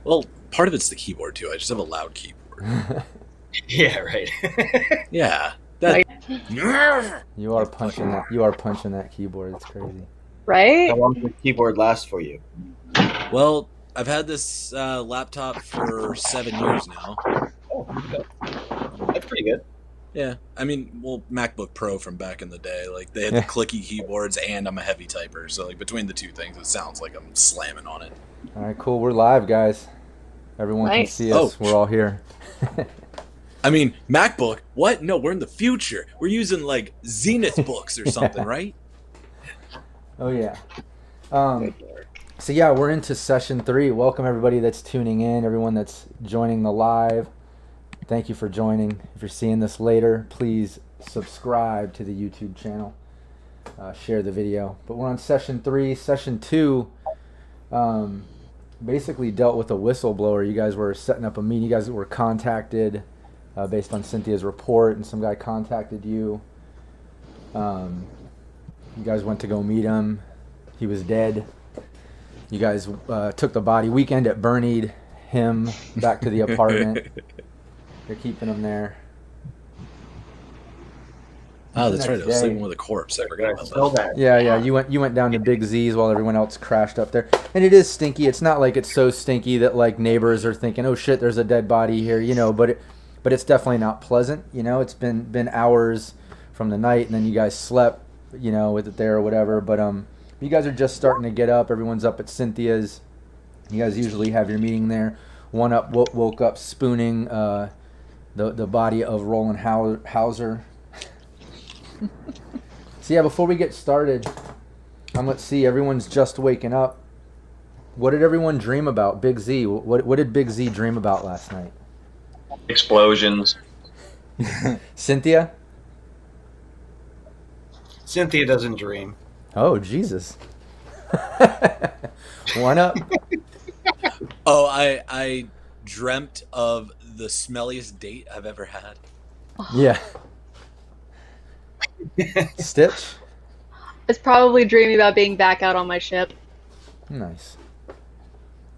Well, part of it's the keyboard too. I just have a loud keyboard. Yeah, right. Yeah. That. You are punching that. You are punching that keyboard. It's crazy. Right? How long does the keyboard last for you? Well, I've had this laptop for 7 years now. Oh, okay. That's pretty good. Yeah, I mean, well, MacBook Pro from back in the day, like they had the clicky keyboards, and I'm a heavy typer, so like between the two things, it sounds like I'm slamming on it. All right, cool. We're live, guys. Everyone can Nice. see us. We're all here. I mean, MacBook? What? No, we're in the future. We're using like Zenith books or something, right? Oh yeah. So yeah, we're into session 3. Welcome everybody that's tuning in, everyone that's joining the live. Thank you for joining. If you're seeing this later, please subscribe to the YouTube channel. Share the video. But we're on session 3. Session 2 basically dealt with a whistleblower. You guys were setting up a meeting. You guys were contacted based on Cynthia's report, and some guy contacted you. You guys went to go meet him. He was dead. You guys took the body. Weekend at Bernie'd him back to the apartment. They're keeping him there. Oh, that's right. I was sleeping with a corpse. I forgot about that. Yeah. You went down to Big Z's while everyone else crashed up there. And it is stinky. It's not like it's so stinky that like neighbors are thinking, "Oh shit, there's a dead body here," you know. But it's definitely not pleasant. You know, it's been hours from the night, and then you guys slept, you know, with it there or whatever. But you guys are just starting to get up. Everyone's up at Cynthia's. You guys usually have your meeting there. One up woke up spooning the body of Roland Hauser. So yeah, before we get started, let's see. Everyone's just waking up. What did everyone dream about? Big Z. What did Big Z dream about last night? Explosions. Cynthia? Cynthia doesn't dream. Oh, Jesus. One up. Oh, I dreamt of the smelliest date I've ever had. Yeah. Stitch? It's probably dreaming about being back out on my ship. Nice.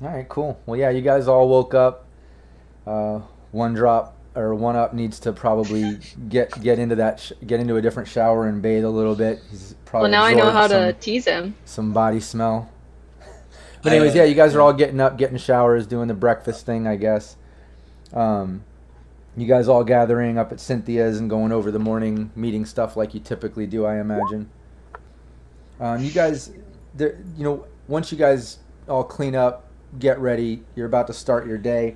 All right, cool. Well, yeah, you guys all woke up. One up needs to probably get into a different shower and bathe a little bit. He's probably Well, now I know how absorbed to tease him. some body smell. But anyways, yeah, you guys are all getting up, getting showers, doing the breakfast thing, I guess. You guys all gathering up at Cynthia's and going over the morning meeting stuff like you typically do, I imagine. You guys, once you guys all clean up, get ready, you're about to start your day.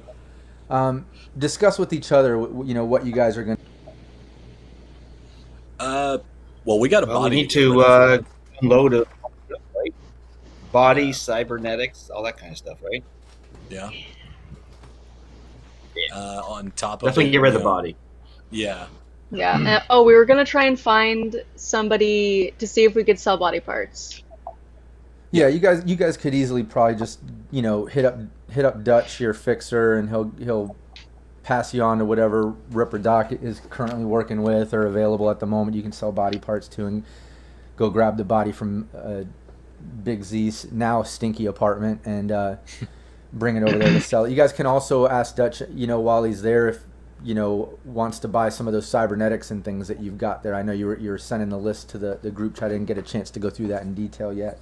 Discuss with each other, what you guys are going to... Well, we got a body. We need to unload it, right? Body, cybernetics, all that kind of stuff, right? Yeah. On top of definitely get rid of the body. Yeah. Yeah. We were gonna try and find somebody to see if we could sell body parts. Yeah, you guys could easily probably just hit up Dutch, your fixer, and he'll pass you on to whatever Ripper Doc is currently working with or available at the moment. You can sell body parts to, and go grab the body from Big Z's now stinky apartment and bring it over there to sell it. You guys can also ask Dutch, while he's there, if wants to buy some of those cybernetics and things that you've got there. I know you were sending the list to the group chat. I didn't get a chance to go through that in detail yet,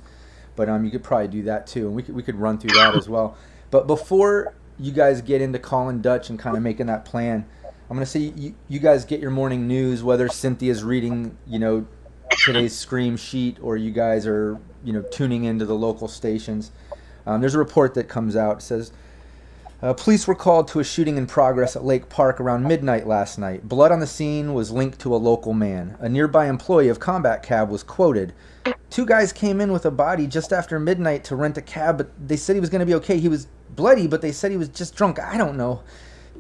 but you could probably do that too, and we could run through that as well. But before you guys get into calling Dutch and kind of making that plan, I'm gonna say you guys get your morning news, whether Cynthia's reading today's Scream sheet or you guys are tuning into the local stations. There's a report that comes out. It says, police were called to a shooting in progress at Lake Park around midnight last night. Blood on the scene was linked to a local man. A nearby employee of Combat Cab was quoted. 2 guys came in with a body just after midnight to rent a cab, but they said he was going to be okay. He was bloody, but they said he was just drunk. I don't know.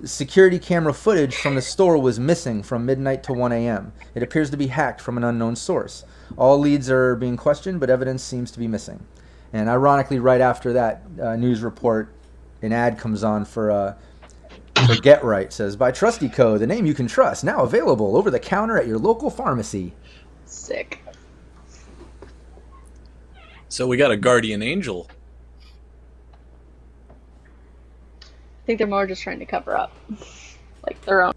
Security camera footage from the store was missing from midnight to 1 a.m. It appears to be hacked from an unknown source. All leads are being questioned, but evidence seems to be missing. And ironically, right after that news report, an ad comes on for Get Right. Says, by Trusty Co., the name you can trust, now available over the counter at your local pharmacy. Sick. So we got a guardian angel. think they're more just trying to cover up, like their own.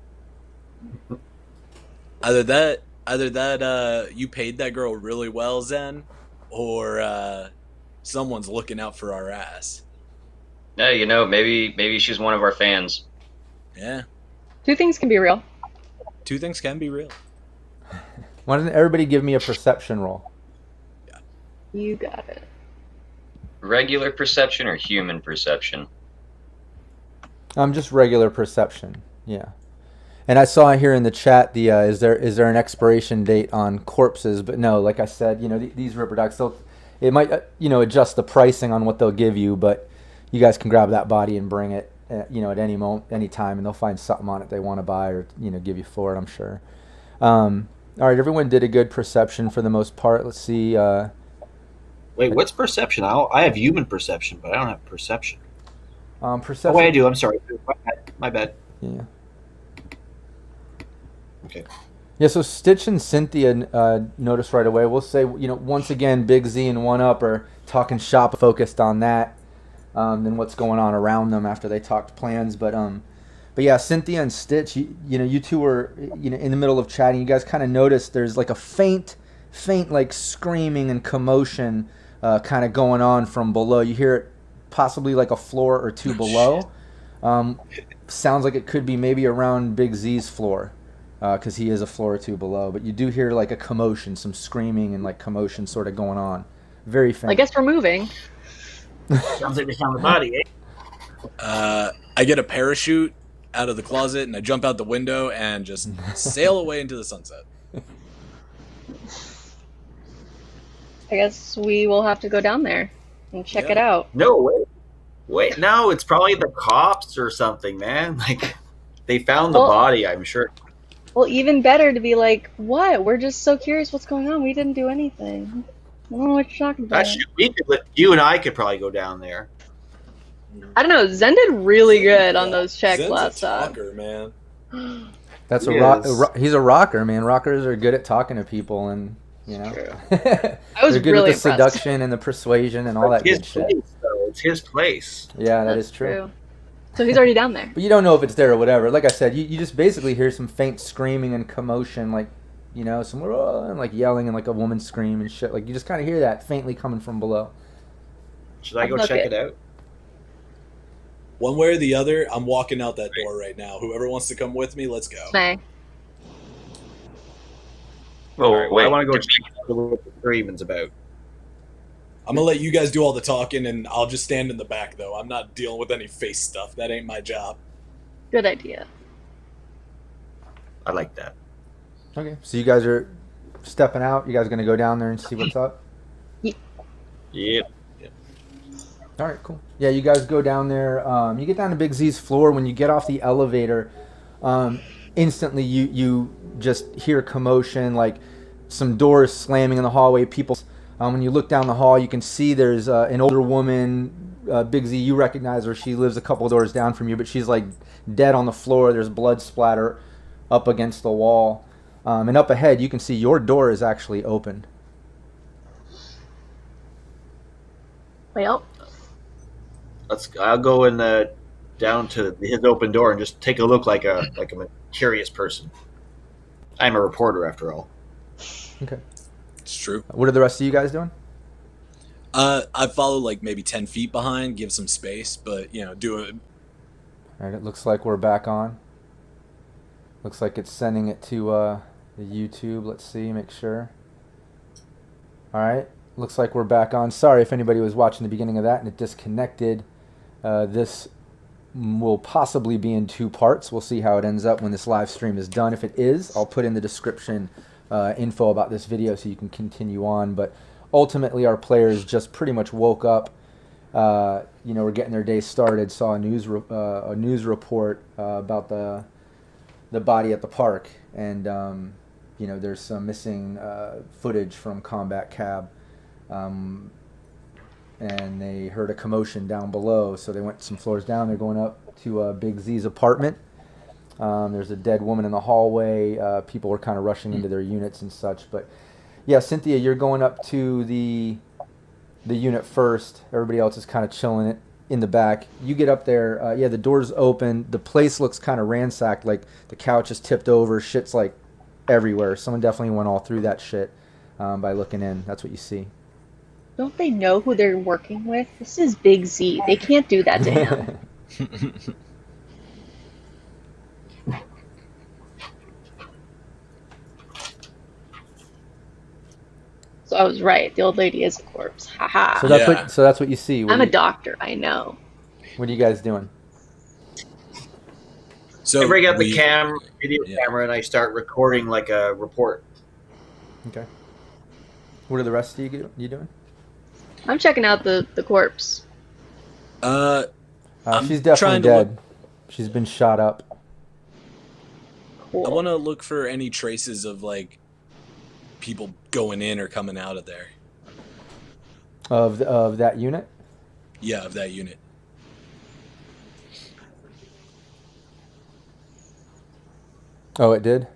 Either that, you paid that girl really well, Zen, or someone's looking out for our ass. Yeah, maybe she's one of our fans. Yeah. Two things can be real. Two things can be real. Why doesn't everybody give me a perception roll? You got it. Regular perception or human perception? Just regular perception. Yeah. And I saw here in the chat the is there an expiration date on corpses? But no, like I said, these Ripper Docs, it might adjust the pricing on what they'll give you, but you guys can grab that body and bring it at any moment, any time, and they'll find something on it they want to buy or give you for it, I'm sure. All right, everyone did a good perception for the most part. Let's see. Wait, what's perception? I have human perception, but I don't have perception. Perception. Oh, wait, I do. I'm sorry. My bad. Yeah. Okay. Yeah, so Stitch and Cynthia noticed right away. We'll say, once again, Big Z and One Up are talking shop, focused on that, than what's going on around them after they talked plans. But yeah, Cynthia and Stitch, you two were in the middle of chatting. You guys kind of noticed there's like a faint like screaming and commotion kind of going on from below. You hear it possibly like a floor or two below. Sounds like it could be maybe around Big Z's floor, because he is a floor or two below. But you do hear like a commotion, some screaming and like commotion sort of going on. Very faint. I guess we're moving. Sounds like we found the body, eh? I get a parachute out of the closet and I jump out the window and just sail away into the sunset. I guess we will have to go down there and check it out. No, wait. No, it's probably the cops or something, man. Like, they found the body, I'm sure. Well, even better to be like, what? We're just so curious what's going on. We didn't do anything. I don't know what you're talking about. You and I could probably go down there. I don't know. Zen did really good on those checks Zen's last a time. talker, man. That's he's a rocker, man. Rockers are good at talking to people, and I was they're good really with the impressed. seduction and the persuasion and all that good shit. It's his place. Yeah, That's is true. So he's already down there. But you don't know if it's there or whatever. Like I said, you just basically hear some faint screaming and commotion, like some and like yelling and like a woman scream and shit. Like you just kind of hear that faintly coming from below. Should I go check it out? One way or the other, I'm walking out that door right now. Whoever wants to come with me, let's go. May. Well, Right, wait. I want to go check out what the screaming's about. I'm gonna let you guys do all the talking, and I'll just stand in the back, though. I'm not dealing with any face stuff. That ain't my job. Good idea. I like that. Okay, so you guys are stepping out. You guys gonna go down there and see what's up? Yep. All right, cool. Yeah, you guys go down there. You get down to Big Z's floor. When you get off the elevator, instantly you just hear commotion, like some doors slamming in the hallway. People. When you look down the hall, you can see there's an older woman. Big Z, you recognize her. She lives a couple doors down from you, but she's like dead on the floor. There's blood splatter up against the wall. And up ahead, you can see your door is actually open. Well, I'll go in down to his open door and just take a look like I'm a curious person. I'm a reporter after all. Okay. It's true. What are the rest of you guys doing? I follow like maybe 10 feet behind, give some space, but do it. All right, it looks like we're back on. Looks like it's sending it to the YouTube. Let's see, make sure. All right, looks like we're back on. Sorry if anybody was watching the beginning of that and it disconnected. This will possibly be in 2 parts. We'll see how it ends up when this live stream is done. If it is, I'll put in the description info about this video so you can continue on. But ultimately, our players just pretty much woke up. We're getting their day started. Saw a news report about the body at the park, and there's some missing footage from Combat Cab. And they heard a commotion down below, so they went some floors down. They're going up to Big Z's apartment. There's a dead woman in the hallway. People were kind of rushing into their units and such. But yeah, Cynthia, you're going up to the unit first. Everybody else is kind of chilling it in the back. You get up there. The door's open. The place looks kind of ransacked. Like the couch is tipped over. Shit's like everywhere. Someone definitely went all through that shit by looking in. That's what you see. Don't they know who they're working with? This is Big Z. They can't do that to him. So I was right. The old lady is a corpse. Haha. So that's what you see. I'm a doctor. I know. What are you guys doing? So I bring out the video camera, and I start recording like a report. Okay. What are the rest of you doing? I'm checking out the corpse. She's definitely dead. She's been shot up. Cool. I want to look for any traces of like people going in or coming out of there. Of that unit? Yeah, of that unit. Oh, it did?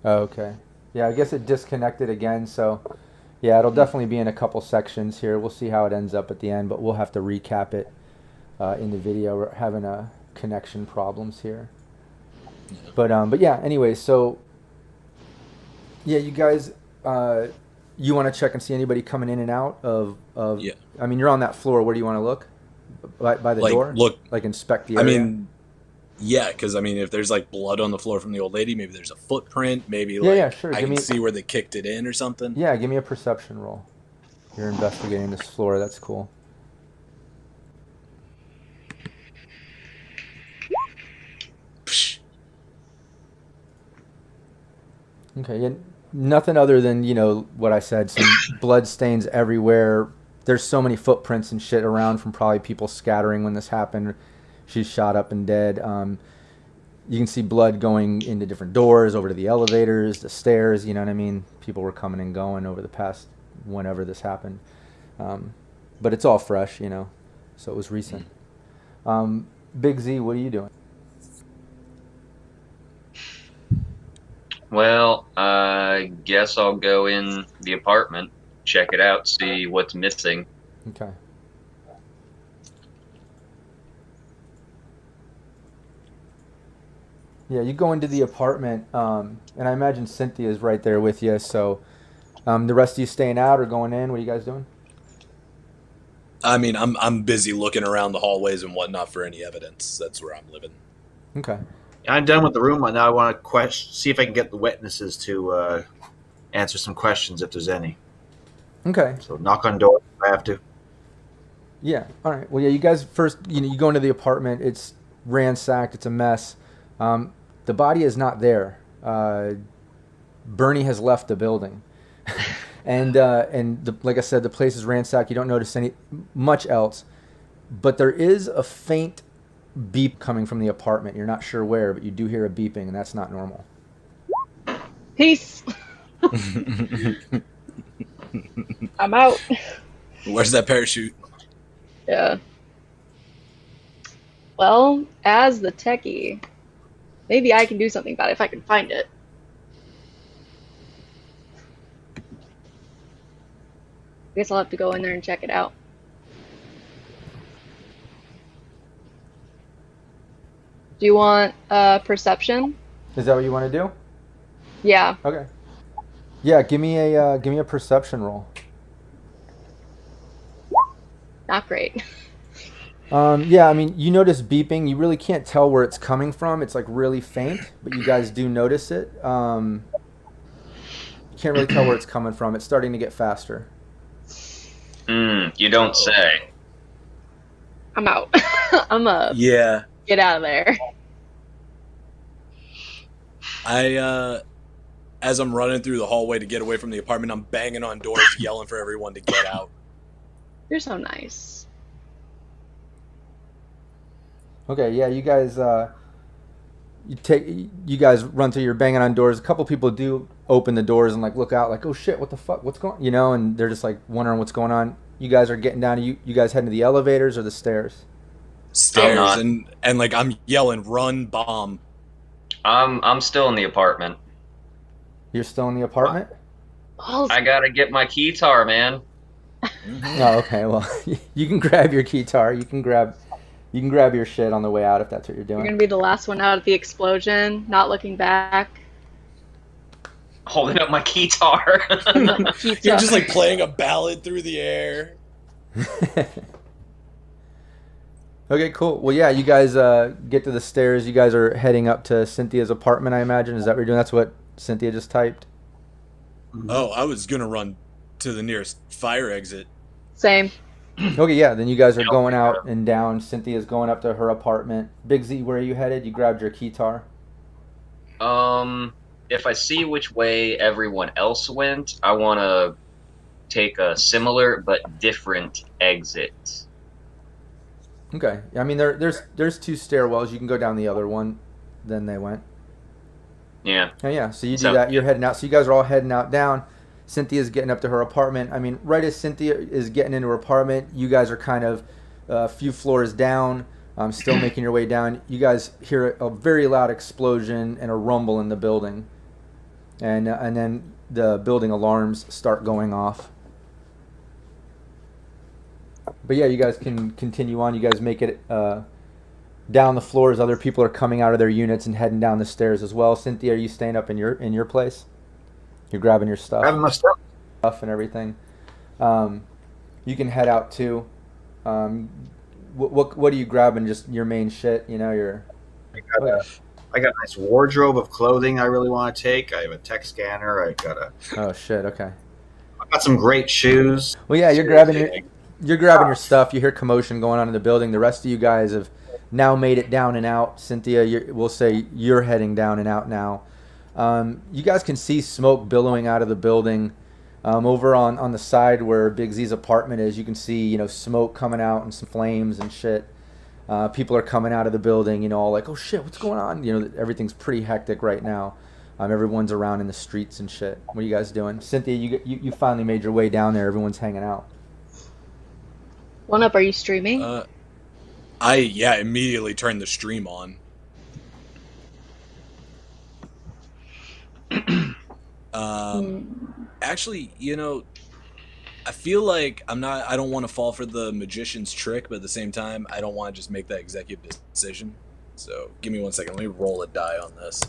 Oh, okay. Yeah, I guess it disconnected again, so yeah, it'll definitely be in a couple sections here. We'll see how it ends up at the end, but we'll have to recap it in the video. We're having connection problems here. But yeah, anyway, so yeah, you guys you want to check and see anybody coming in and out of yeah. I mean, you're on that floor. Where do you want to look? By the door? Look, like inspect the area? I mean, yeah, because I mean, if there's like blood on the floor from the old lady, maybe there's a footprint. Maybe sure. I can see where they kicked it in or something. Yeah, give me a perception roll. You're investigating this floor. That's cool. Okay, yeah, nothing other than, what I said, some blood stains everywhere. There's so many footprints and shit around from probably people scattering when this happened. She's shot up and dead. You can see blood going into different doors, over to the elevators, the stairs, you know what I mean? People were coming and going over the past whenever this happened. But it's all fresh, so it was recent. Big Z, what are you doing? Well, I guess I'll go in the apartment, check it out, see what's missing. Okay. Yeah, you go into the apartment, and I imagine Cynthia's right there with you, so the rest of you staying out or going in? What are you guys doing? I mean, I'm busy looking around the hallways and whatnot for any evidence. That's where I'm living. Okay. I'm done with the room. Now I want to see if I can get the witnesses to answer some questions if there's any. Okay. So knock on doors if I have to. Yeah. All right. Well, yeah. You guys first. You go into the apartment. It's ransacked. It's a mess. The body is not there. Bernie has left the building, and like I said, the place is ransacked. You don't notice much else, but there is a faint beep coming from the apartment. You're not sure where, but you do hear a beeping, and that's not normal. Peace. I'm out. Where's that parachute? Yeah. Well, as the techie, maybe I can do something about it if I can find it. I guess I'll have to go in there and check it out. Do you want perception? Is that what you want to do? Yeah. Okay. Yeah, give me a perception roll. Not great. Yeah, I mean, you notice beeping. You really can't tell where it's coming from. It's like really faint, but you guys do notice it. You can't really tell where it's coming from. It's starting to get faster. You don't say. I'm out. I'm up. Yeah. Get out of there. As I'm running through the hallway to get away from the apartment, I'm banging on doors, yelling for everyone to get out. You're so nice. Okay, yeah, you guys you guys run through, you're banging on doors. A couple people do open the doors and like look out like, oh shit, what the fuck, what's going, and they're just like wondering what's going on. You guys are getting down. You guys heading to the elevators or the stairs? Stairs, and like I'm yelling, run, bomb. I'm still in the apartment. You're still in the apartment? I gotta get my keytar, man. Oh, okay. Well, you can grab your keytar. You can grab You can grab your shit on the way out if that's what you're You're doing. gonna be the last one out at the explosion, not looking back. Holding up my guitar. You're just like playing a ballad through the air. Okay, cool. Well, yeah, you guys get to the stairs. You guys are heading up to Cynthia's apartment, I imagine. Is that what you're doing? That's what Cynthia just typed? Oh, I was gonna run to the nearest fire exit. Same. Okay, yeah, then you guys are going out and down. Cynthia's going up to her apartment. Big Z, where are you headed? You grabbed your keytar. If I see which way everyone else went, I want to take a similar but different exit. Okay. I mean, there's 2 stairwells. You can go down the other one. Then they went. Yeah. Oh, yeah. So you do So- that. You're heading out. So you guys are all heading out down. Cynthia's getting up to her apartment. I mean, right as Cynthia is getting into her apartment, you guys are kind of a few floors down, still making your way down. You guys hear a very loud explosion and a rumble in the building. And then the building alarms start going off. But yeah, you guys can continue on. You guys make it down the floors. Other people are coming out of their units and heading down the stairs as well. Cynthia, are you staying up in your place? You're grabbing your stuff. Grabbing my stuff. And everything. You can head out too. What are you grabbing? Just your main shit, you know. I got a nice wardrobe of clothing I really want to take. I have a tech scanner. I Oh shit. Okay. got some great shoes. Well, yeah, you're grabbing your stuff. You hear commotion going on in the building. The rest of you guys have now made it down and out. Cynthia, we'll say you're heading down and out now. You guys can see smoke billowing out of the building. Over on the side where Big Z's apartment is, you can see, smoke coming out and some flames and shit. People are coming out of the building, all like, oh shit, what's going on? Everything's pretty hectic right now. Everyone's around in the streets and shit. What are you guys doing? Cynthia, you finally made your way down there. Everyone's hanging out. One Up, are you streaming? I immediately turned the stream on. Actually, I feel like I don't want to fall for the magician's trick, but at the same time, I don't want to just make that executive decision. So give me 1 second. Let me roll a die on this.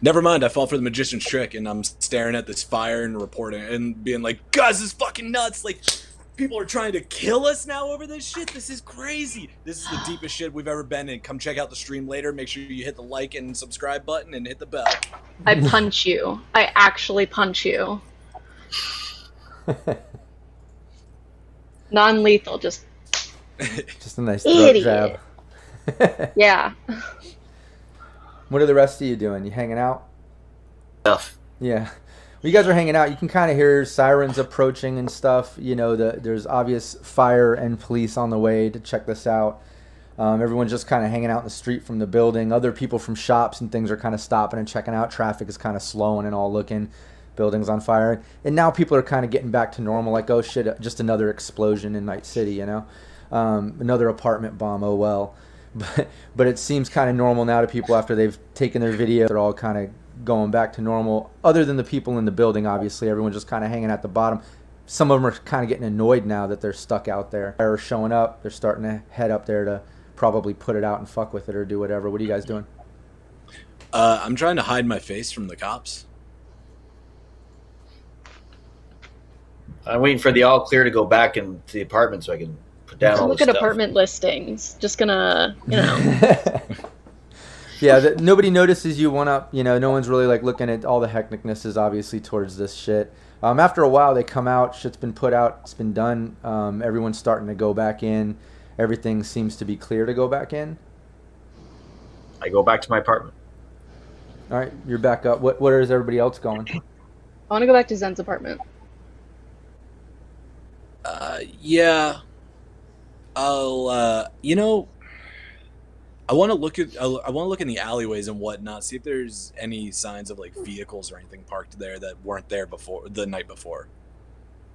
Never mind, I fall for the magician's trick, and I'm staring at this fire and reporting and being like, guys, this is fucking nuts. Like, people are trying to kill us now over this shit. This is crazy. This is the deepest shit we've ever been in. Come check out the stream later. Make sure you hit the like and subscribe button and hit the bell. I punch you. I actually punch you. Non-lethal, just Just a nice throat Idiot. jab. yeah. What are the rest of you doing? You hanging out? Stuff. Yeah. Well, you guys are hanging out. You can kind of hear sirens approaching and stuff. There's obvious fire and police on the way to check this out. Everyone's just kind of hanging out in the street from the building. Other people from shops and things are kind of stopping and checking out. Traffic is kind of slowing and all looking. Buildings on fire. And now people are kind of getting back to normal. Like, oh shit, just another explosion in Night City, Another apartment bomb, oh well. But it seems kind of normal now to people after they've taken their video. They're all kind of going back to normal. Other than the people in the building, obviously. Everyone's just kind of hanging at the bottom. Some of them are kind of getting annoyed now that they're stuck out there. They're showing up. They're starting to head up there to probably put it out and fuck with it or do whatever. What are you guys doing? I'm trying to hide my face from the cops. I'm waiting for the all clear to go back into the apartment so I can put down all Look this at stuff. apartment listings. Just gonna, Yeah, nobody notices you One Up. No one's really like looking at all the hecticness is obviously towards this shit. After a while, they come out. Shit's been put out. It's been done. Everyone's starting to go back in. Everything seems to be clear to go back in. I go back to my apartment. All right, you're back up. Where is everybody else going? I want to go back to Zen's apartment. Yeah. I'll I want to look in the alleyways and whatnot, see if there's any signs of like vehicles or anything parked there that weren't there before the night before.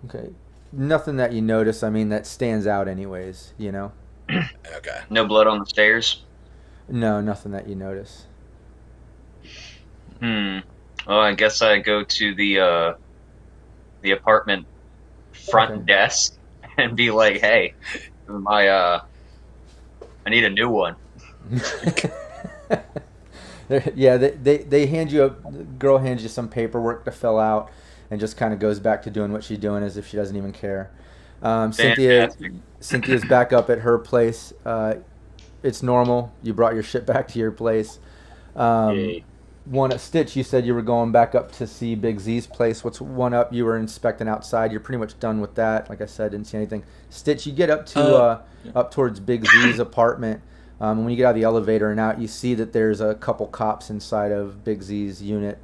Okay. Nothing that you notice, that stands out anyways, Okay. No blood on the stairs? No, nothing that you notice. Well, I guess I go to the apartment front Okay. desk and be like, "Hey, I need a new one." Yeah, they hand you the girl hands you some paperwork to fill out, and just kind of goes back to doing what she's doing as if she doesn't even care. Fantastic. Cynthia's back up at her place. It's normal. You brought your shit back to your place. Yay. One Stitch, you said you were going back up to see Big Z's place. What's one up? You were inspecting outside. You're pretty much done with that. Like I said, didn't see anything. Stitch, you get up to up towards Big Z's apartment. When you get out of the elevator and out, you see that there's a couple cops inside of Big Z's unit.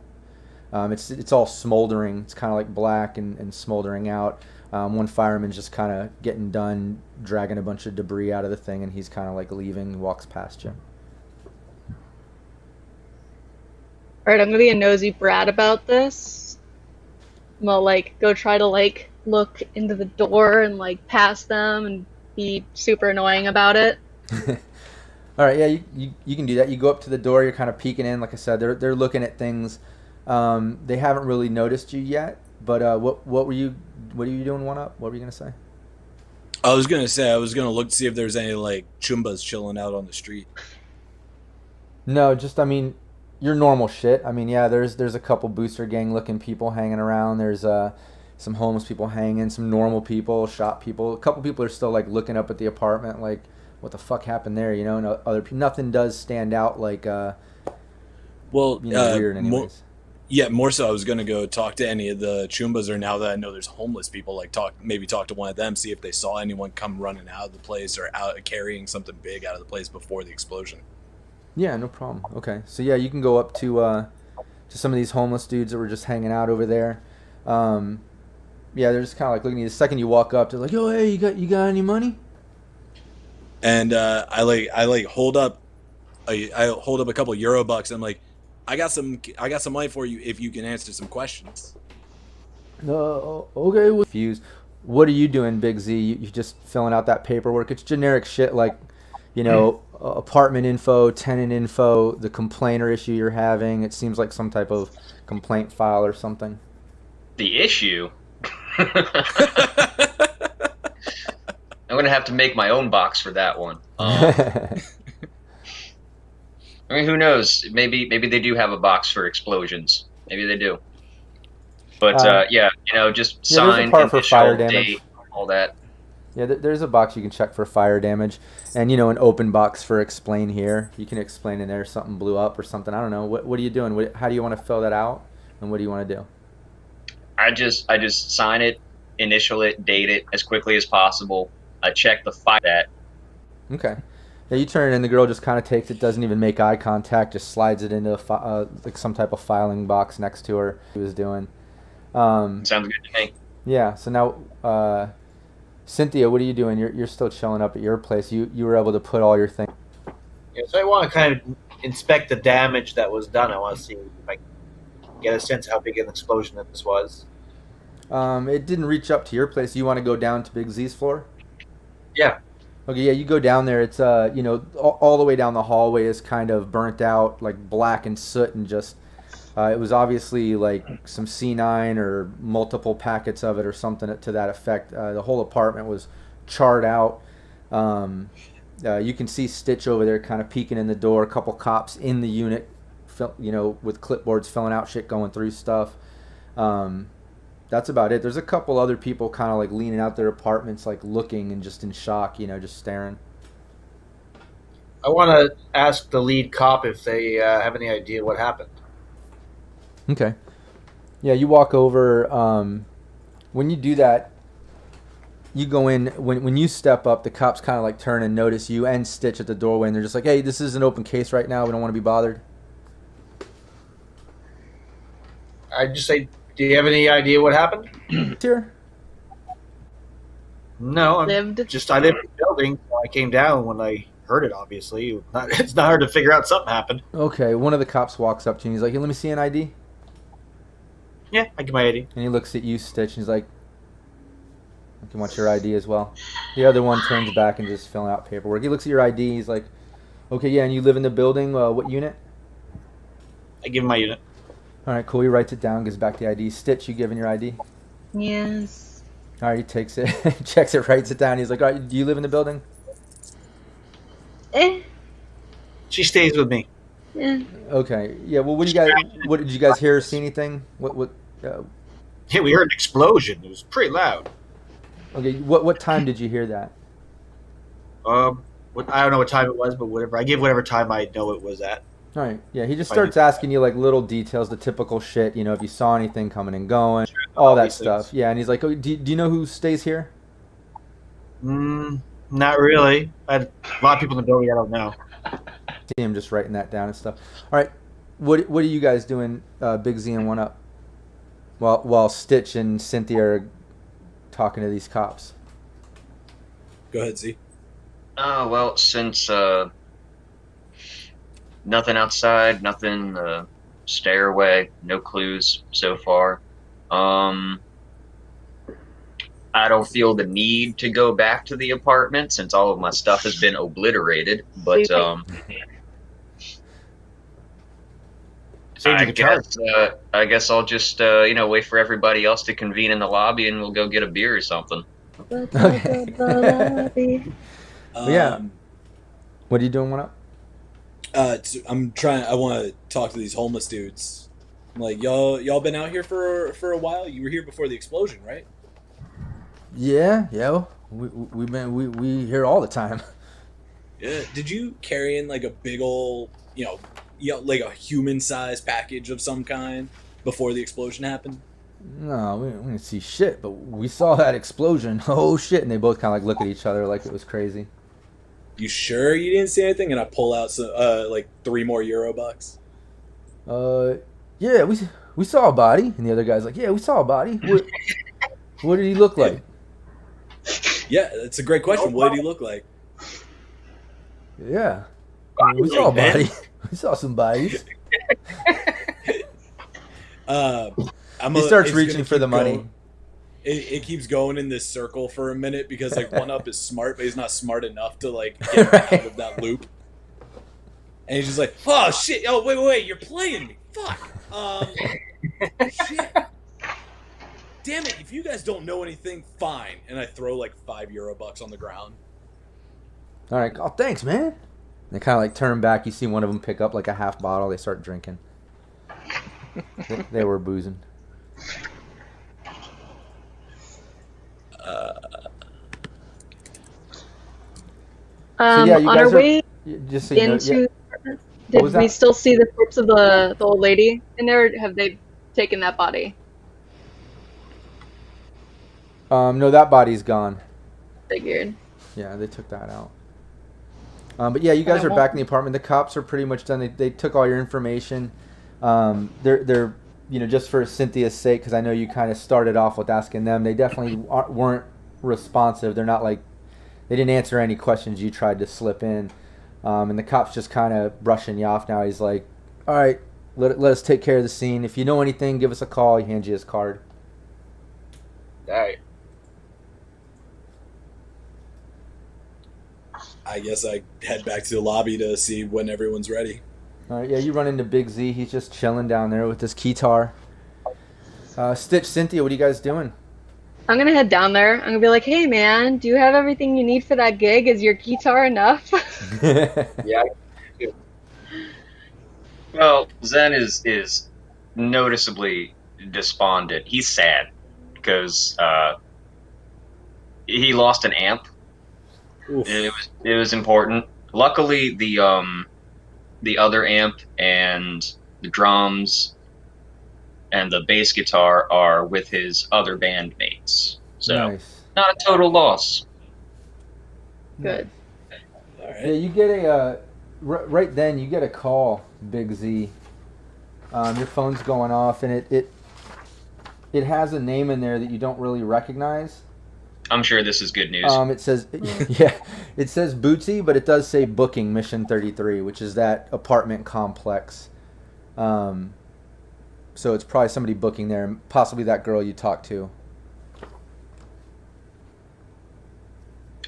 It's all smoldering. It's kind of like black and smoldering out. One fireman's just kind of getting done dragging a bunch of debris out of the thing, and he's kind of like leaving, walks past you. All right, I'm gonna be a nosy brat about this. I'm gonna like go try to like look into the door and like past them and be super annoying about it. All right, yeah, you can do that. You go up to the door. You're kind of peeking in. Like I said, they're looking at things. They haven't really noticed you yet. But what are you doing? One up? What were you gonna say? I was gonna look to see if there's any like chumbas chilling out on the street. No, just I mean, your normal shit. I mean, yeah, there's a couple booster gang looking people hanging around. There's some homeless people hanging, some normal people, shop people. A couple people are still like looking up at the apartment, like, what the fuck happened there? You know, and other nothing does stand out like weird anyways. More so I was gonna go talk to any of the chumbas, or now that I know there's homeless people, like talk to one of them, see if they saw anyone come running out of the place or out carrying something big out of the place before the explosion. Yeah, no problem. Okay, so yeah, you can go up to some of these homeless dudes that were just hanging out over there. Yeah, they're just kind of like looking at you. The second you walk up, they're like, "Yo, hey, you got any money?" And I hold up a couple Eurobucks. I'm like, I got some money for you if you can answer some questions. Okay. Confused. What are you doing, Big Z? You just filling out that paperwork? It's generic shit like, apartment info, tenant info, the complaint or issue you're having. It seems like some type of complaint file or something. The issue? I'm gonna have to make my own box for that one. I mean, who knows? Maybe they do have a box for explosions. Maybe they do. But yeah, just sign, there's a part for initial, fire damage. date, all that. Yeah, there's a box you can check for fire damage, and an open box for explain here. You can explain in there something blew up or something. I don't know. What are you doing? How do you want to fill that out, and what do you want to do? I just sign it, initial it, date it as quickly as possible. I check the file that. Okay. Yeah, you turn it in. The girl just kind of takes it, doesn't even make eye contact, just slides it into like some type of filing box next to her. She was doing. Sounds good to me. Yeah. So now, Cynthia, what are you doing? You're still chilling up at your place. You were able to put all your things. Yeah, so I want to kind of inspect the damage that was done. I want to see if I can get a sense of how big an explosion that this was. It didn't reach up to your place. You want to go down to Big Z's floor? Yeah. Okay, yeah, you go down there. It's all the way down the hallway is kind of burnt out, like black and soot, and just it was obviously like some C9 or multiple packets of it or something to that effect. The whole apartment was charred out. You can see Stitch over there kind of peeking in the door. A couple cops in the unit, with clipboards filling out shit, going through stuff. That's about it. There's a couple other people kind of like leaning out their apartments, like looking and just in shock, just staring. I want to ask the lead cop if they have any idea what happened. Okay. Yeah, you walk over. When you do that, you go in. When you step up, the cops kind of like turn and notice you and Stitch at the doorway, and they're just like, "Hey, this is an open case right now. We don't want to be bothered." I just say, do you have any idea what happened? Here. No, I Lived. live in the building. So I came down when I heard it, obviously. It's not hard to figure out something happened. Okay, one of the cops walks up to you and he's like, "Hey, let me see an ID." Yeah, I give my ID. And he looks at you, Stitch, and he's like, "I want your ID as well." The other one turns back and just filling out paperwork. He looks at your ID, he's like, "Okay, yeah, and you live in the building, what unit?" I give him my unit. All right, cool. He writes it down, gives back the ID. Stitch, you giving your ID? Yes. All right, he takes it, checks it, writes it down. He's like, all right, do you live in the building? Eh, She stays with me. eh. Okay. Yeah. Well, what did you guys hear or see anything? Yeah, we heard an explosion. It was pretty loud. Okay. What time did you hear that? I don't know what time it was, but whatever. I give whatever time I know it was at. All right. Yeah. He just I starts did- asking you like little details, the typical shit. If you saw anything coming and going, all that these stuff. things. Yeah. And he's like, oh, do you know who stays here? Not really. I had a lot of people in the building I don't know. See him just writing that down and stuff. All right. What are you guys doing, Big Z and One Up? While Stitch and Cynthia are talking to these cops. Go ahead, Z. Oh, well, since nothing outside, nothing stairway, no clues so far. I don't feel the need to go back to the apartment since all of my stuff has been obliterated. But Saved you the charge. I guess I'll just wait for everybody else to convene in the lobby, and we'll go get a beer or something. Okay. Yeah. What are you doing, One Up? I want to talk to these homeless dudes. I'm like, y'all been out here for a while? You were here before the explosion, right? Yeah. We hear all the time. Yeah. Did you carry in like a big old, like a human-sized package of some kind before the explosion happened? No, we didn't see shit, but we saw that explosion. Oh shit! And they both kind of like look at each other like it was crazy. You sure you didn't see anything? And I pull out some like 3 more Eurobucks. Yeah, we saw a body, and the other guy's like, yeah, we saw a body. What did he look like? Yeah, that's a great question. What did he look like? Yeah, we saw a body. We saw some bodies. He starts reaching for the money. It keeps going in this circle for a minute because like One Up is smart, but he's not smart enough to like get out of that loop. And he's just like, oh shit! Oh wait! You're playing me. Fuck. Shit. Damn it! If you guys don't know anything, fine. And I throw like 5 Eurobucks on the ground. All right. Oh, thanks, man. They kind of like turn back. You see one of them pick up like a half bottle. They start drinking. They were boozing. So yeah, you on guys our way just so you know, into yeah. the apartment, did was we that? still see the corpse of the old lady in there? Or have they taken that body? No, that body's gone. Figured. Yeah, they took that out. But yeah, you guys are back in the apartment. The cops are pretty much done. They took all your information. They're just for Cynthia's sake, because I know you kind of started off with asking them. They definitely weren't responsive. They're not like, they didn't answer any questions you tried to slip in. And the cop's just kind of brushing you off now. He's like, all right, let us take care of the scene. If you know anything, give us a call. He hands you his card. All right. I guess I head back to the lobby to see when everyone's ready. All right, yeah, you run into Big Z. He's just chilling down there with his guitar. Stitch, Cynthia, what are you guys doing? I'm gonna head down there. I'm gonna be like, hey man, do you have everything you need for that gig? Is your guitar enough? Yeah. Well, Zen is noticeably despondent. He's sad because he lost an amp. Oof. It was important. Luckily, the other amp and the drums and the bass guitar are with his other bandmates. So Nice. not a total loss. Good. All Yeah, right. you get a right then you get a call, Big Z. Your phone's going off, and it has a name in there that you don't really recognize. I'm sure this is good news. It says it says Bootsy, but it does say booking Mission 33, which is that apartment complex. So it's probably somebody booking there, and possibly that girl you talked to.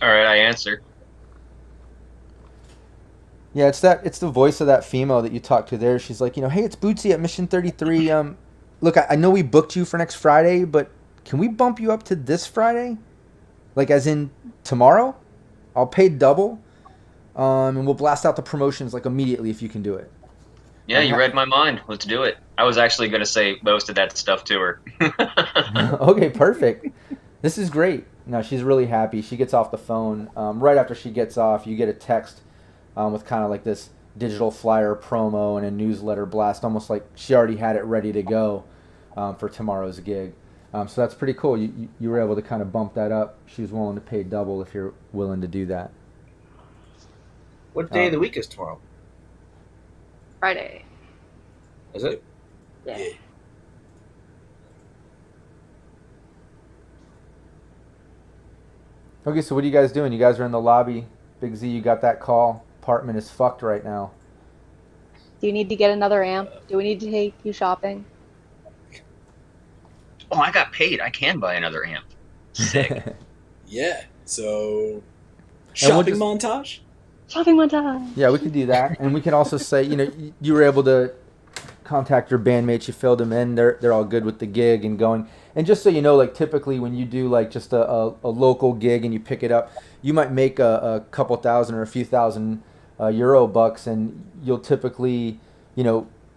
All right, I answer. Yeah, it's the voice of that female that you talked to there. She's like, hey, it's Bootsy at Mission 33. Look, I know we booked you for next Friday, but can we bump you up to this Friday? Like as in tomorrow? I'll pay double. And we'll blast out the promotions like immediately if you can do it. Yeah, you read my mind. Let's do it. I was actually going to say most of that stuff to her. Okay, perfect. This is great. No, she's really happy. She gets off the phone. Right after she gets off, you get a text with kind of like this digital flyer promo and a newsletter blast, almost like she already had it ready to go for tomorrow's gig. So that's pretty cool. You were able to kind of bump that up. She was willing to pay double if you're willing to do that. What day of the week is tomorrow? Friday. Is it? Yeah. Yeah. Okay, so what are you guys doing? You guys are in the lobby. Big Z, you got that call. Apartment is fucked right now. Do you need to get another amp? Do we need to take you shopping? Oh, I got paid. I can buy another amp. Sick. Yeah. So, we'll shopping just- montage? Shopping one time. Yeah, we could do that. And we can also say, you were able to contact your bandmates, you filled them in, they're all good with the gig and going. And just so you know, like typically when you do like just a local gig and you pick it up, you might make a couple thousand or a few thousand euro bucks, and you'll typically,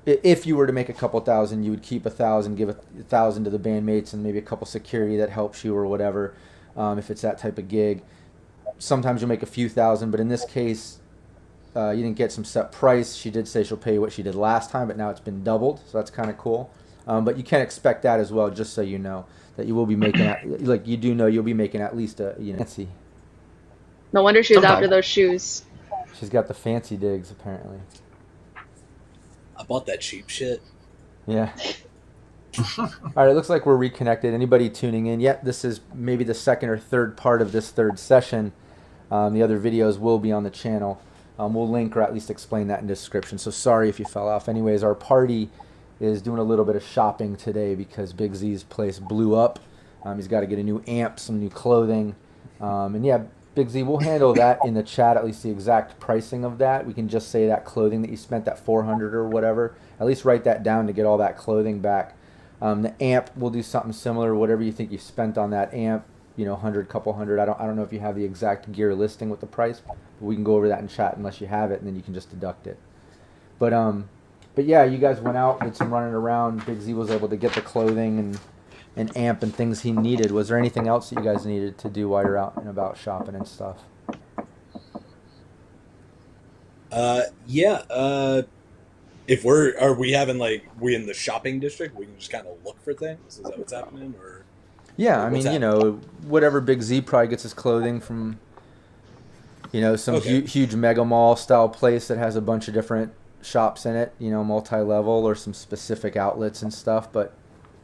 if you were to make a couple thousand, you would keep 1,000, give 1,000 to the bandmates and maybe a couple security that helps you or whatever, if it's that type of gig. Sometimes you'll make a few thousand, but in this case, you didn't get some set price. She did say she'll pay you what she did last time, but now it's been doubled, so that's kind of cool. But you can expect that as well, just so you know that you will be making, you'll be making at least fancy. No wonder she was Sometime. after those shoes. She's got the fancy digs, apparently. I bought that cheap shit. Yeah. All right, it looks like we're reconnected. Anybody tuning in? Yet this is maybe the second or third part of this third session. The other videos will be on the channel. We'll link or at least explain that in the description. So sorry if you fell off. Anyways, our party is doing a little bit of shopping today because Big Z's place blew up. He's got to get a new amp, some new clothing. And yeah, Big Z, we'll handle that in the chat, at least the exact pricing of that. We can just say that clothing that you spent, that 400 or whatever. At least write that down to get all that clothing back. The amp, we'll do something similar, whatever you think you spent on that amp, 100, couple hundred. I don't know if you have the exact gear listing with the price, but we can go over that in chat unless you have it, and then you can just deduct it. But yeah, you guys went out, did some running around. Big Z was able to get the clothing and amp and things he needed. Was there anything else that you guys needed to do while you're out and about shopping and stuff? Yeah. If are we having we in the shopping district? We can just kind of look for things. Is that what's happening? Or Yeah, I what's mean, happening? whatever Big Z probably gets his clothing from, some Okay. huge mega mall style place that has a bunch of different shops in it, multi-level or some specific outlets and stuff. But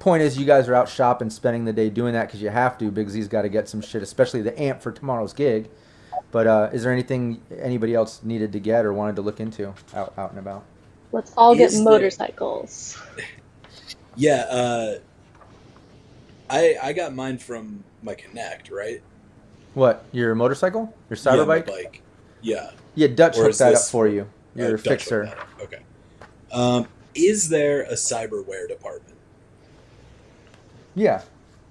point is, you guys are out shopping, spending the day doing that because you have to. Big Z's got to get some shit, especially the amp for tomorrow's gig. But is there anything anybody else needed to get or wanted to look into out and about? Let's all get Is there- motorcycles. Yeah. I got mine from my Connect, right? What, your motorcycle? Your Yeah, my cyberbike? bike. Yeah. Yeah, Dutch Or hooked is that up this- for you. Your Dutch fixer. looked that up. Okay. Is there a cyberware department? Yeah,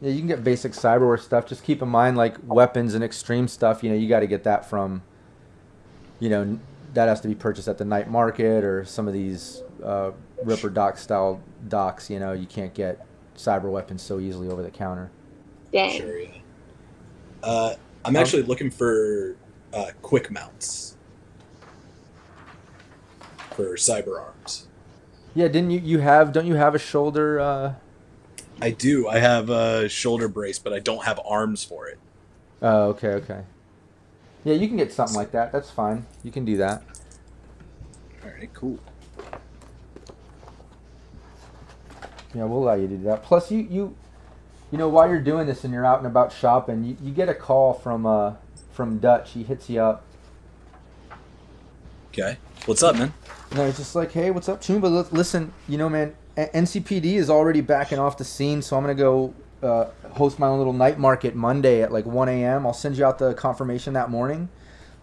you can get basic cyberware stuff. Just keep in mind, like weapons and extreme stuff. You got to get that from. That has to be purchased at the night market or some of these Ripper Doc style docks. You can't get cyber weapons so easily over the counter. Dang. Sure, yeah. I'm actually looking for quick mounts for cyber arms. Yeah, don't you have a shoulder? I do. I have a shoulder brace, but I don't have arms for it. Oh, okay. Yeah, you can get something like that. That's fine. You can do that. All right, cool. Yeah, we'll allow you to do that. Plus, while you're doing this and you're out and about shopping, you get a call from Dutch. He hits you up. Okay. What's up, man? And I was just like, hey, what's up, Chumba? Listen, man, NCPD is already backing off the scene, so I'm going to go host my own little night market Monday at 1 a.m. I'll send you out the confirmation that morning.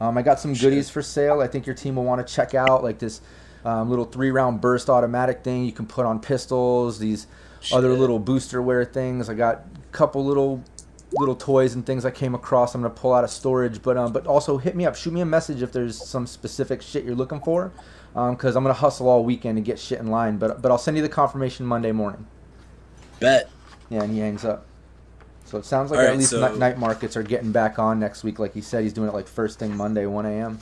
I got some goodies for sale I think your team will want to check out, like this little 3-round burst automatic thing you can put on pistols. These other little booster wear things. I got a couple little toys and things I came across. I'm gonna pull out of storage, but also hit me up, shoot me a message if there's some specific shit you're looking for, because I'm gonna hustle all weekend to get shit in line. But I'll send you the confirmation Monday morning. Bet. Yeah, and he hangs up. So it sounds like All at right, least so- night markets are getting back on next week. Like he said, he's doing it like first thing Monday, 1 a.m.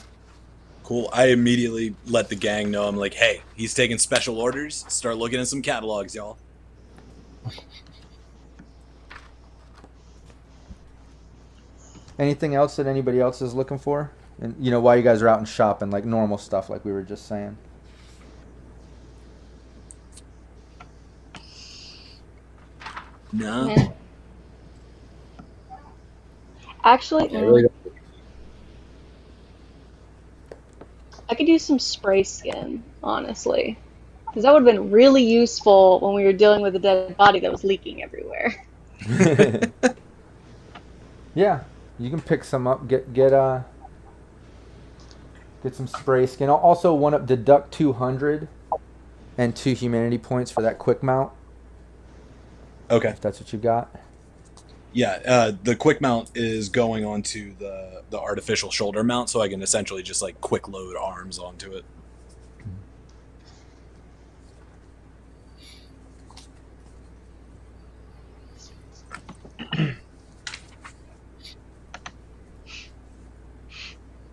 Cool. I immediately let the gang know. I'm like, hey, he's taking special orders. Start looking at some catalogs, y'all. Anything else that anybody else is looking for? And while you guys are out and shopping, like normal stuff, like we were just saying. No. Yeah. Actually, I really don't. I could use some spray skin, honestly. Because that would have been really useful when we were dealing with a dead body that was leaking everywhere. Yeah, you can pick some up. Get some spray skin. I'll also one up deduct 200 and 2 humanity points for that quick mount. Okay. If that's what you got. Yeah, the quick mount is going onto the artificial shoulder mount, so I can essentially just like quick load arms onto it.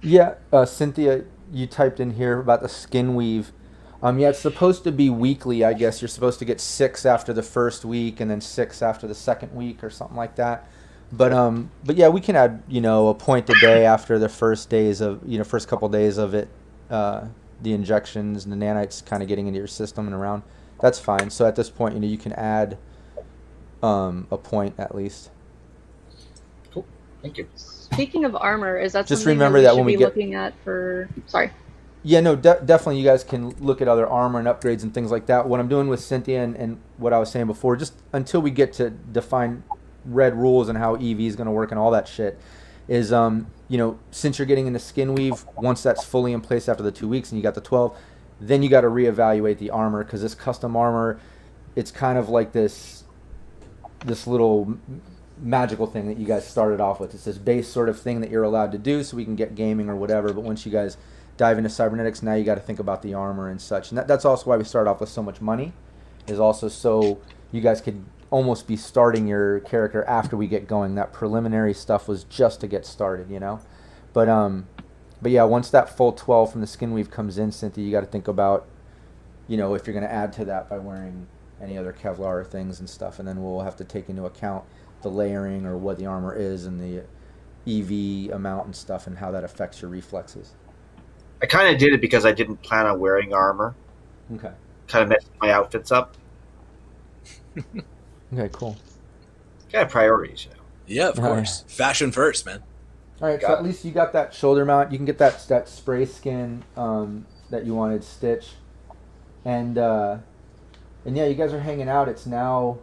Yeah, Cynthia, you typed in here about the skin weave. Yeah, it's supposed to be weekly, I guess. You're supposed to get 6 after the first week and then 6 after the second week or something like that. But yeah, we can add, a point a day after the first couple days of it, the injections and the nanites kind of getting into your system and around. That's fine. So at this point, you can add a point at least. Cool. Thank you. Speaking of armor, is that Just something remember that that we when should we be get- looking at for... Sorry. Yeah, no, definitely you guys can look at other armor and upgrades and things like that. What I'm doing with Cynthia and what I was saying before, just until we get to define red rules and how EV is going to work and all that shit, is, since you're getting into skin weave, once that's fully in place after the 2 weeks and you got the 12, then you got to reevaluate the armor, because this custom armor, it's kind of like this little magical thing that you guys started off with. It's this base sort of thing that you're allowed to do so we can get gaming or whatever, but once you guys dive into cybernetics, now you got to think about the armor and such. And that's also why we start off with so much money, is also so you guys could almost be starting your character after we get going. That preliminary stuff was just to get started, But yeah, once that full 12 from the skin weave comes in, Cynthia, you got to think about, if you're going to add to that by wearing any other Kevlar or things and stuff, and then we'll have to take into account the layering or what the armor is and the EV amount and stuff and how that affects your reflexes. I kind of did it because I didn't plan on wearing armor. Okay. Kind of messed my outfits up. Okay, cool. Got priorities, Yeah, of Oh, course. Fashion first, man. All right, so Got at least you got that shoulder mount. You can get that spray skin that you wanted stitched, and yeah, you guys are hanging out. It's now,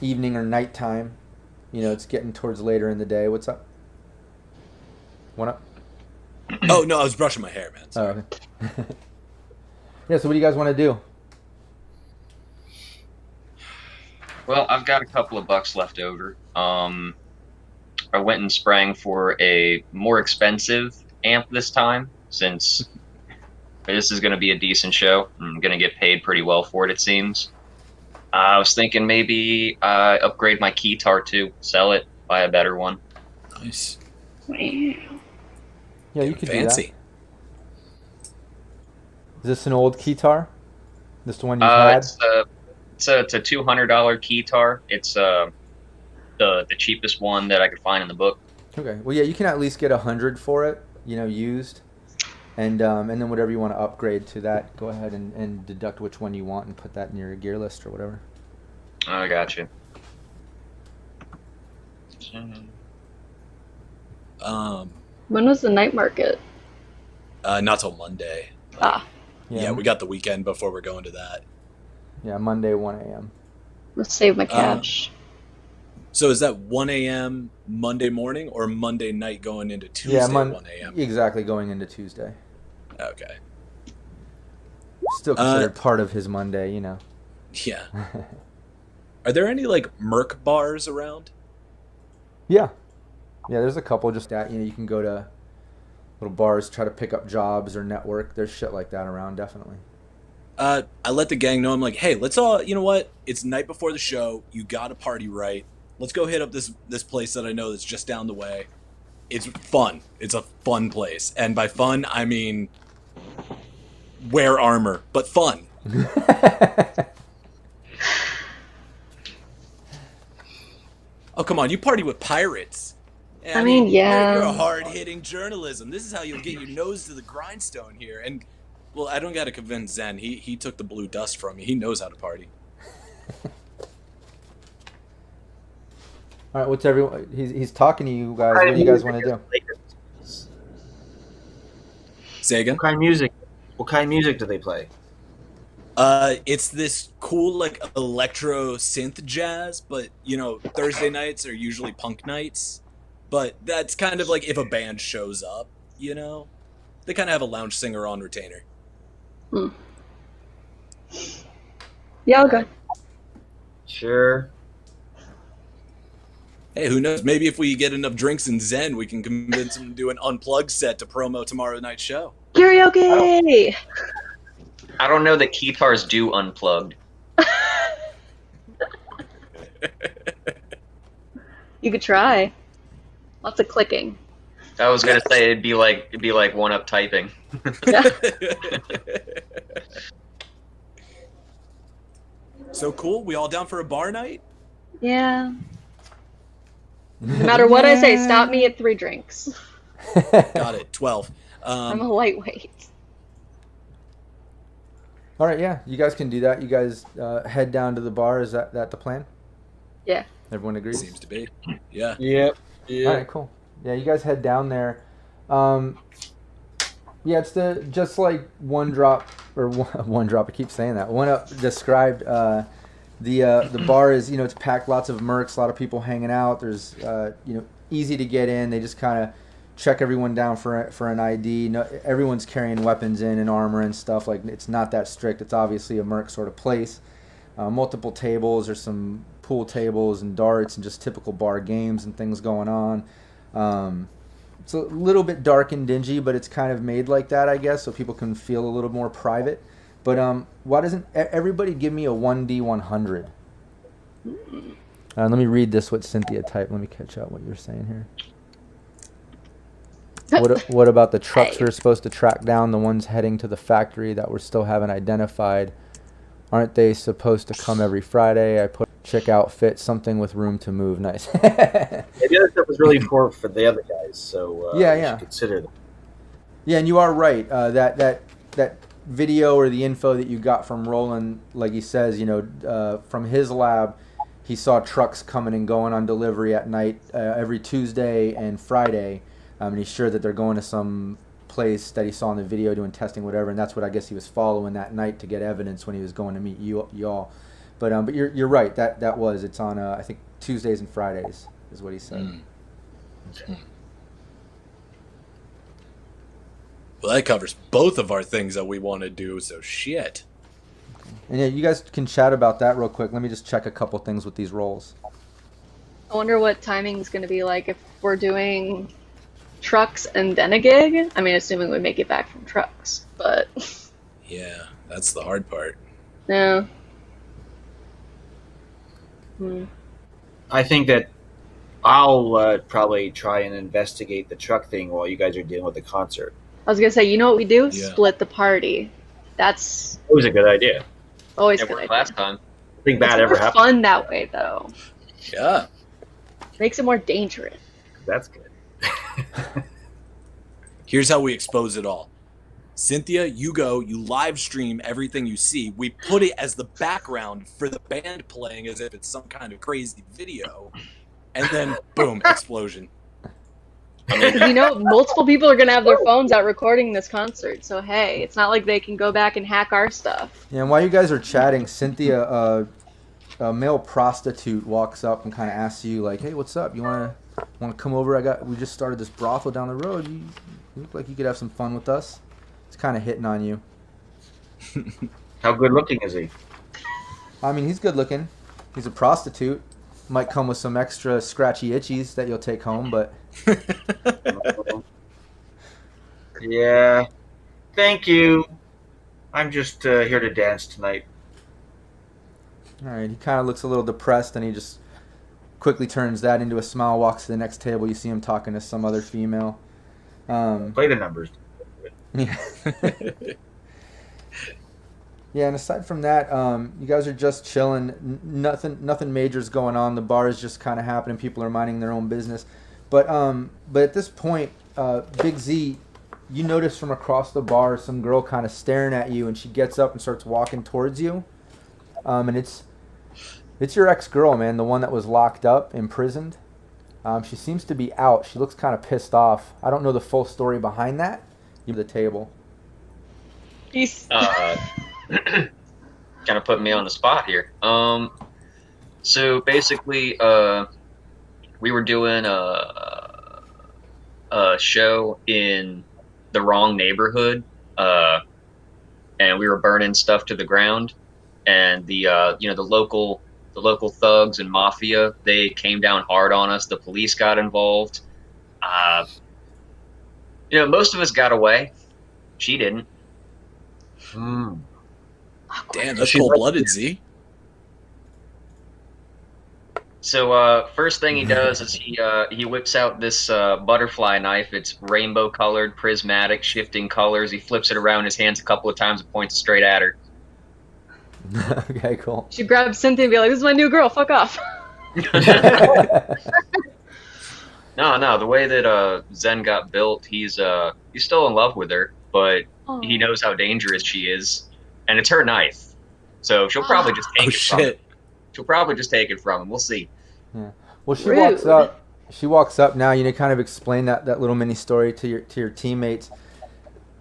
evening or nighttime. It's getting towards later in the day. What's up? One up. Oh no, I was brushing my hair, man. Oh, Sorry. okay. Yeah. So what do you guys want to do? Well, I've got a couple of bucks left over. I went and sprang for a more expensive amp this time, since this is going to be a decent show. I'm going to get paid pretty well for it, it seems. I was thinking maybe upgrade my keytar too, sell it, buy a better one. Nice. Yeah, you could Fancy. do that. Is this an old keytar? This the one you've had? It's a $200 keytar. It's the cheapest one that I could find in the book. Okay. Well, yeah, you can at least get 100 for it, used, and then whatever you want to upgrade to that, go ahead and deduct which one you want and put that in your gear list or whatever. I got you. When was the night market? Not till Monday. Ah, Yeah, we got the weekend before we're going to that. Yeah, Monday 1 a.m. let's save my cash. So is that 1 a.m. Monday morning or Monday night going into Tuesday Yeah, 1 a.m.? Exactly, going into Tuesday. Okay. Still considered part of his Monday, you know. Yeah. Are there any like Merc bars around? Yeah. Yeah, there's a couple just that, you know, you can go to little bars, try to pick up jobs or network. There's shit like that around, definitely. I let the gang know. I'm like, hey, let's all, you know what? It's night before the show. You got to party right. Let's go hit up this place that I know that's just down the way. It's fun. It's a fun place. And by fun, I mean wear armor, but fun. Oh, come on. You party with pirates. I mean, yeah. You're a hard-hitting journalism. This is how you'll get your nose to the grindstone here. And, well, I don't got to convince Zen. He took the blue dust from me. He knows how to party. All right, what's everyone? He's talking to you guys. What do you guys want to do? Say again? What kind of music do they play? It's this cool, like, electro synth jazz, but, you know, Thursday nights are usually punk nights. But that's kind of like if a band shows up, you know? They kind of have a lounge singer on retainer. Yeah, I'll go. Sure. Hey, who knows? Maybe if we get enough drinks in Zen, we can convince him to do an unplugged set to promo tomorrow night's show. Karaoke! I don't know that keytars do unplugged. You could try. Lots of clicking. I was gonna say it'd be like one-up typing. Yeah. So cool. We all down for a bar night? Yeah. No matter what I say, stop me at 3 drinks. Got it. 12. I'm a lightweight. All right, yeah, you guys can do that. You guys head down to the bar. Is that the plan? Yeah. Everyone agrees? Seems to be. Yeah. Yep. Yeah. All right, cool. Yeah, you guys head down there. Yeah, it's just like One Drop, or One Drop, I keep saying that. One Up described, the bar is, you know, it's packed, lots of mercs, a lot of people hanging out. There's, you know, easy to get in. They just kind of check everyone down for an ID. No, everyone's carrying weapons in and armor and stuff. Like, it's not that strict. It's obviously a merc sort of place. Multiple tables. There's some pool tables and darts and just typical bar games and things going on. It's a little bit dark and dingy, but it's kind of made like that, I guess, so people can feel a little more private. But why doesn't everybody give me a 1D100? Let me read this, what Cynthia typed. Let me catch up what you're saying here. What about the trucks we're supposed to track down, the ones heading to the factory that we still haven't identified? Aren't they supposed to come every Friday? I put chick outfit, something with room to move. Nice. Yeah, the other stuff was really for the other guys, so yeah. should consider them. Yeah, and you are right. That video or the info that you got from Roland, like he says, you know, from his lab, he saw trucks coming and going on delivery at night every Tuesday and Friday, and he's sure that they're going to some place that he saw in the video doing testing, whatever, and that's what I guess he was following that night to get evidence when he was going to meet y'all. But you're right. That was it's on I think Tuesdays and Fridays is what he said. Okay. Well, that covers both of our things that we want to do. So shit. And yeah, you guys can chat about that real quick. Let me just check a couple things with these rolls. I wonder what timing's going to be like if we're doing trucks and then a gig. I mean, assuming we make it back from trucks, but Yeah, that's the hard part. no. I think that I'll probably try and investigate the truck thing while you guys are dealing with the concert. I was gonna say, you know what we do? Yeah. Split the party. That's It was a good idea. always It good. worked idea. last time. Nothing bad It's ever more happened. fun that way, though. Yeah. Makes it more dangerous. That's good. Here's how we expose it all. Cynthia, you go, you live stream everything you see. We put it as the background for the band playing as if it's some kind of crazy video. And then, boom, explosion. Because you know, multiple people are gonna have their phones out recording this concert. So hey, it's not like they can go back and hack our stuff. Yeah, and while you guys are chatting, Cynthia, a male prostitute walks up and kind of asks you, like, "Hey, what's up? You wanna come over? We just started this brothel down the road. You look like you could have some fun with us." It's kind of hitting on you. How good looking is he? I mean, he's good looking. He's a prostitute. Might come with some extra scratchy itchies that you'll take home, but Yeah. Thank you. I'm just here to dance tonight. all right. He kind of looks a little depressed, and he just quickly turns that into a smile. Walks to the next table. You see him talking to some other female. Play the numbers. Yeah. Yeah, and aside from that, you guys are just chilling. Nothing major's going on. The bar is just kind of happening. People are minding their own business. But at this point, Big Z, you notice from across the bar some girl kind of staring at you, and she gets up and starts walking towards you. And it's your ex-girl, man, the one that was locked up, imprisoned. She seems to be out. She looks kind of pissed off. I don't know the full story behind that. You the table. He's Kind of putting me on the spot here. So basically, we were doing a show in the wrong neighborhood, and we were burning stuff to the ground. And the local thugs and mafia, they came down hard on us. The police got involved. Most of us got away. She didn't. Damn, that's cold-blooded, Z. So first thing he does is he whips out this butterfly knife. It's rainbow colored, prismatic, shifting colors. He flips it around his hands a couple of times and points straight at her. Okay, cool. she grabs Cynthia and be like, "This is my new girl. Fuck off." No. The way that Zen got built, he's still in love with her, but he knows how dangerous she is, and it's her knife. So she'll probably just take it from him. She'll probably just take it from him. We'll see. Yeah. Well, she Rude. walks up. She walks up now. Kind of explain that little mini story to your teammates,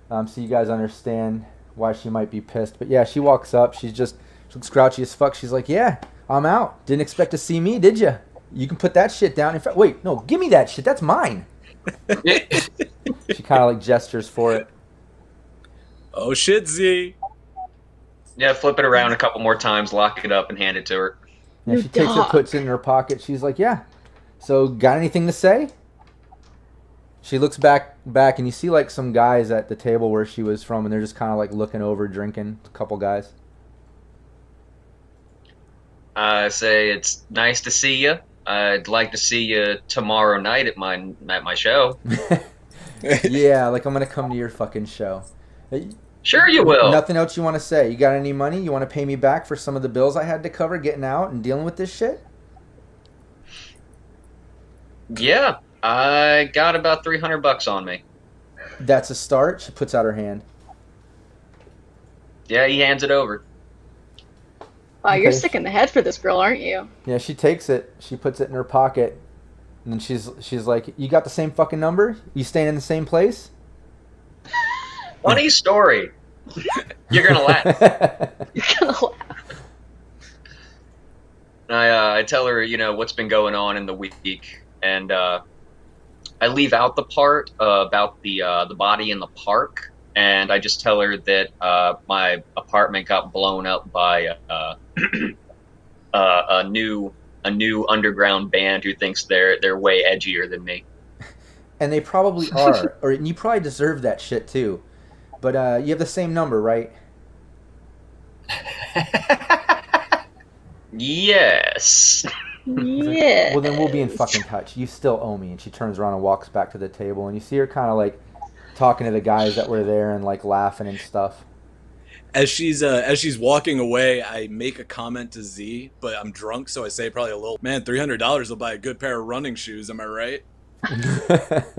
so you guys understand why she might be pissed. But yeah, she walks up. She looks grouchy as fuck. She's like, "Yeah, I'm out. Didn't expect to see me, did you? You can put that shit down. In fact, wait, no, give me that shit. That's mine." She kind of like gestures for it. Oh shit, Z. Yeah, flip it around a couple more times, lock it up, and hand it to her. Yeah, You she takes it, dog. puts it in her pocket. She's like, "Yeah. So, got anything to say?" She looks back, and you see like some guys at the table where she was from, and they're just kind of like looking over, drinking. A couple guys. I say it's nice to see you. I'd like to see you tomorrow night at my show. Yeah, like I'm gonna come to your fucking show. Sure you will. Nothing else you want to say? You got any money? You want to pay me back for some of the bills I had to cover getting out and dealing with this shit? Yeah, I got about $300 on me. That's a start. She puts out her hand. Yeah, he hands it over. Wow, you're Okay. sick in the head for this girl, aren't you? Yeah, she takes it. She puts it in her pocket, and then she's like, "You got the same fucking number? You staying in the same place?" Funny story. You're gonna laugh. You're gonna laugh. And I tell her, what's been going on in the week, and I leave out the part about the body in the park, and I just tell her that my apartment got blown up by a new underground band who thinks they're way edgier than me. And they probably are, or and you probably deserve that shit too. But you have the same number, right? Yes. Yeah. Well, then we'll be in fucking touch. You still owe me. And she turns around and walks back to the table, and you see her kind of like talking to the guys that were there and like laughing and stuff. As she's walking away, I make a comment to Z, but I'm drunk, so I say probably a little, "Man, $300 will buy a good pair of running shoes, am I right?"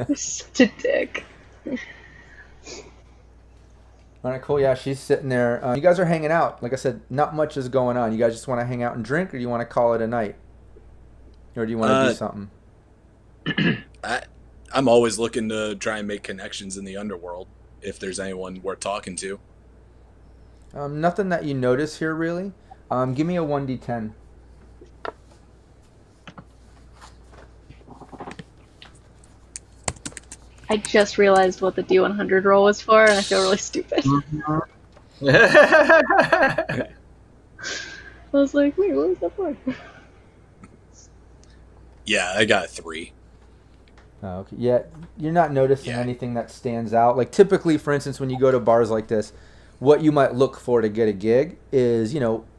You're such a dick. All right, cool. Yeah, she's sitting there. You guys are hanging out. Like I said, not much is going on. You guys just want to hang out and drink, or do you want to call it a night? Or do you want to do something? I'm always looking to try and make connections in the underworld, if there's anyone worth talking to. Nothing that you notice here, really. Give me a 1d10. I just realized what the D100 roll was for, and I feel really stupid. I was like, wait, what was that for? Yeah, I got 3. Oh, okay. Yeah, you're not noticing Yeah. anything that stands out. Like typically, for instance, when you go to bars like this, what you might look for to get a gig is,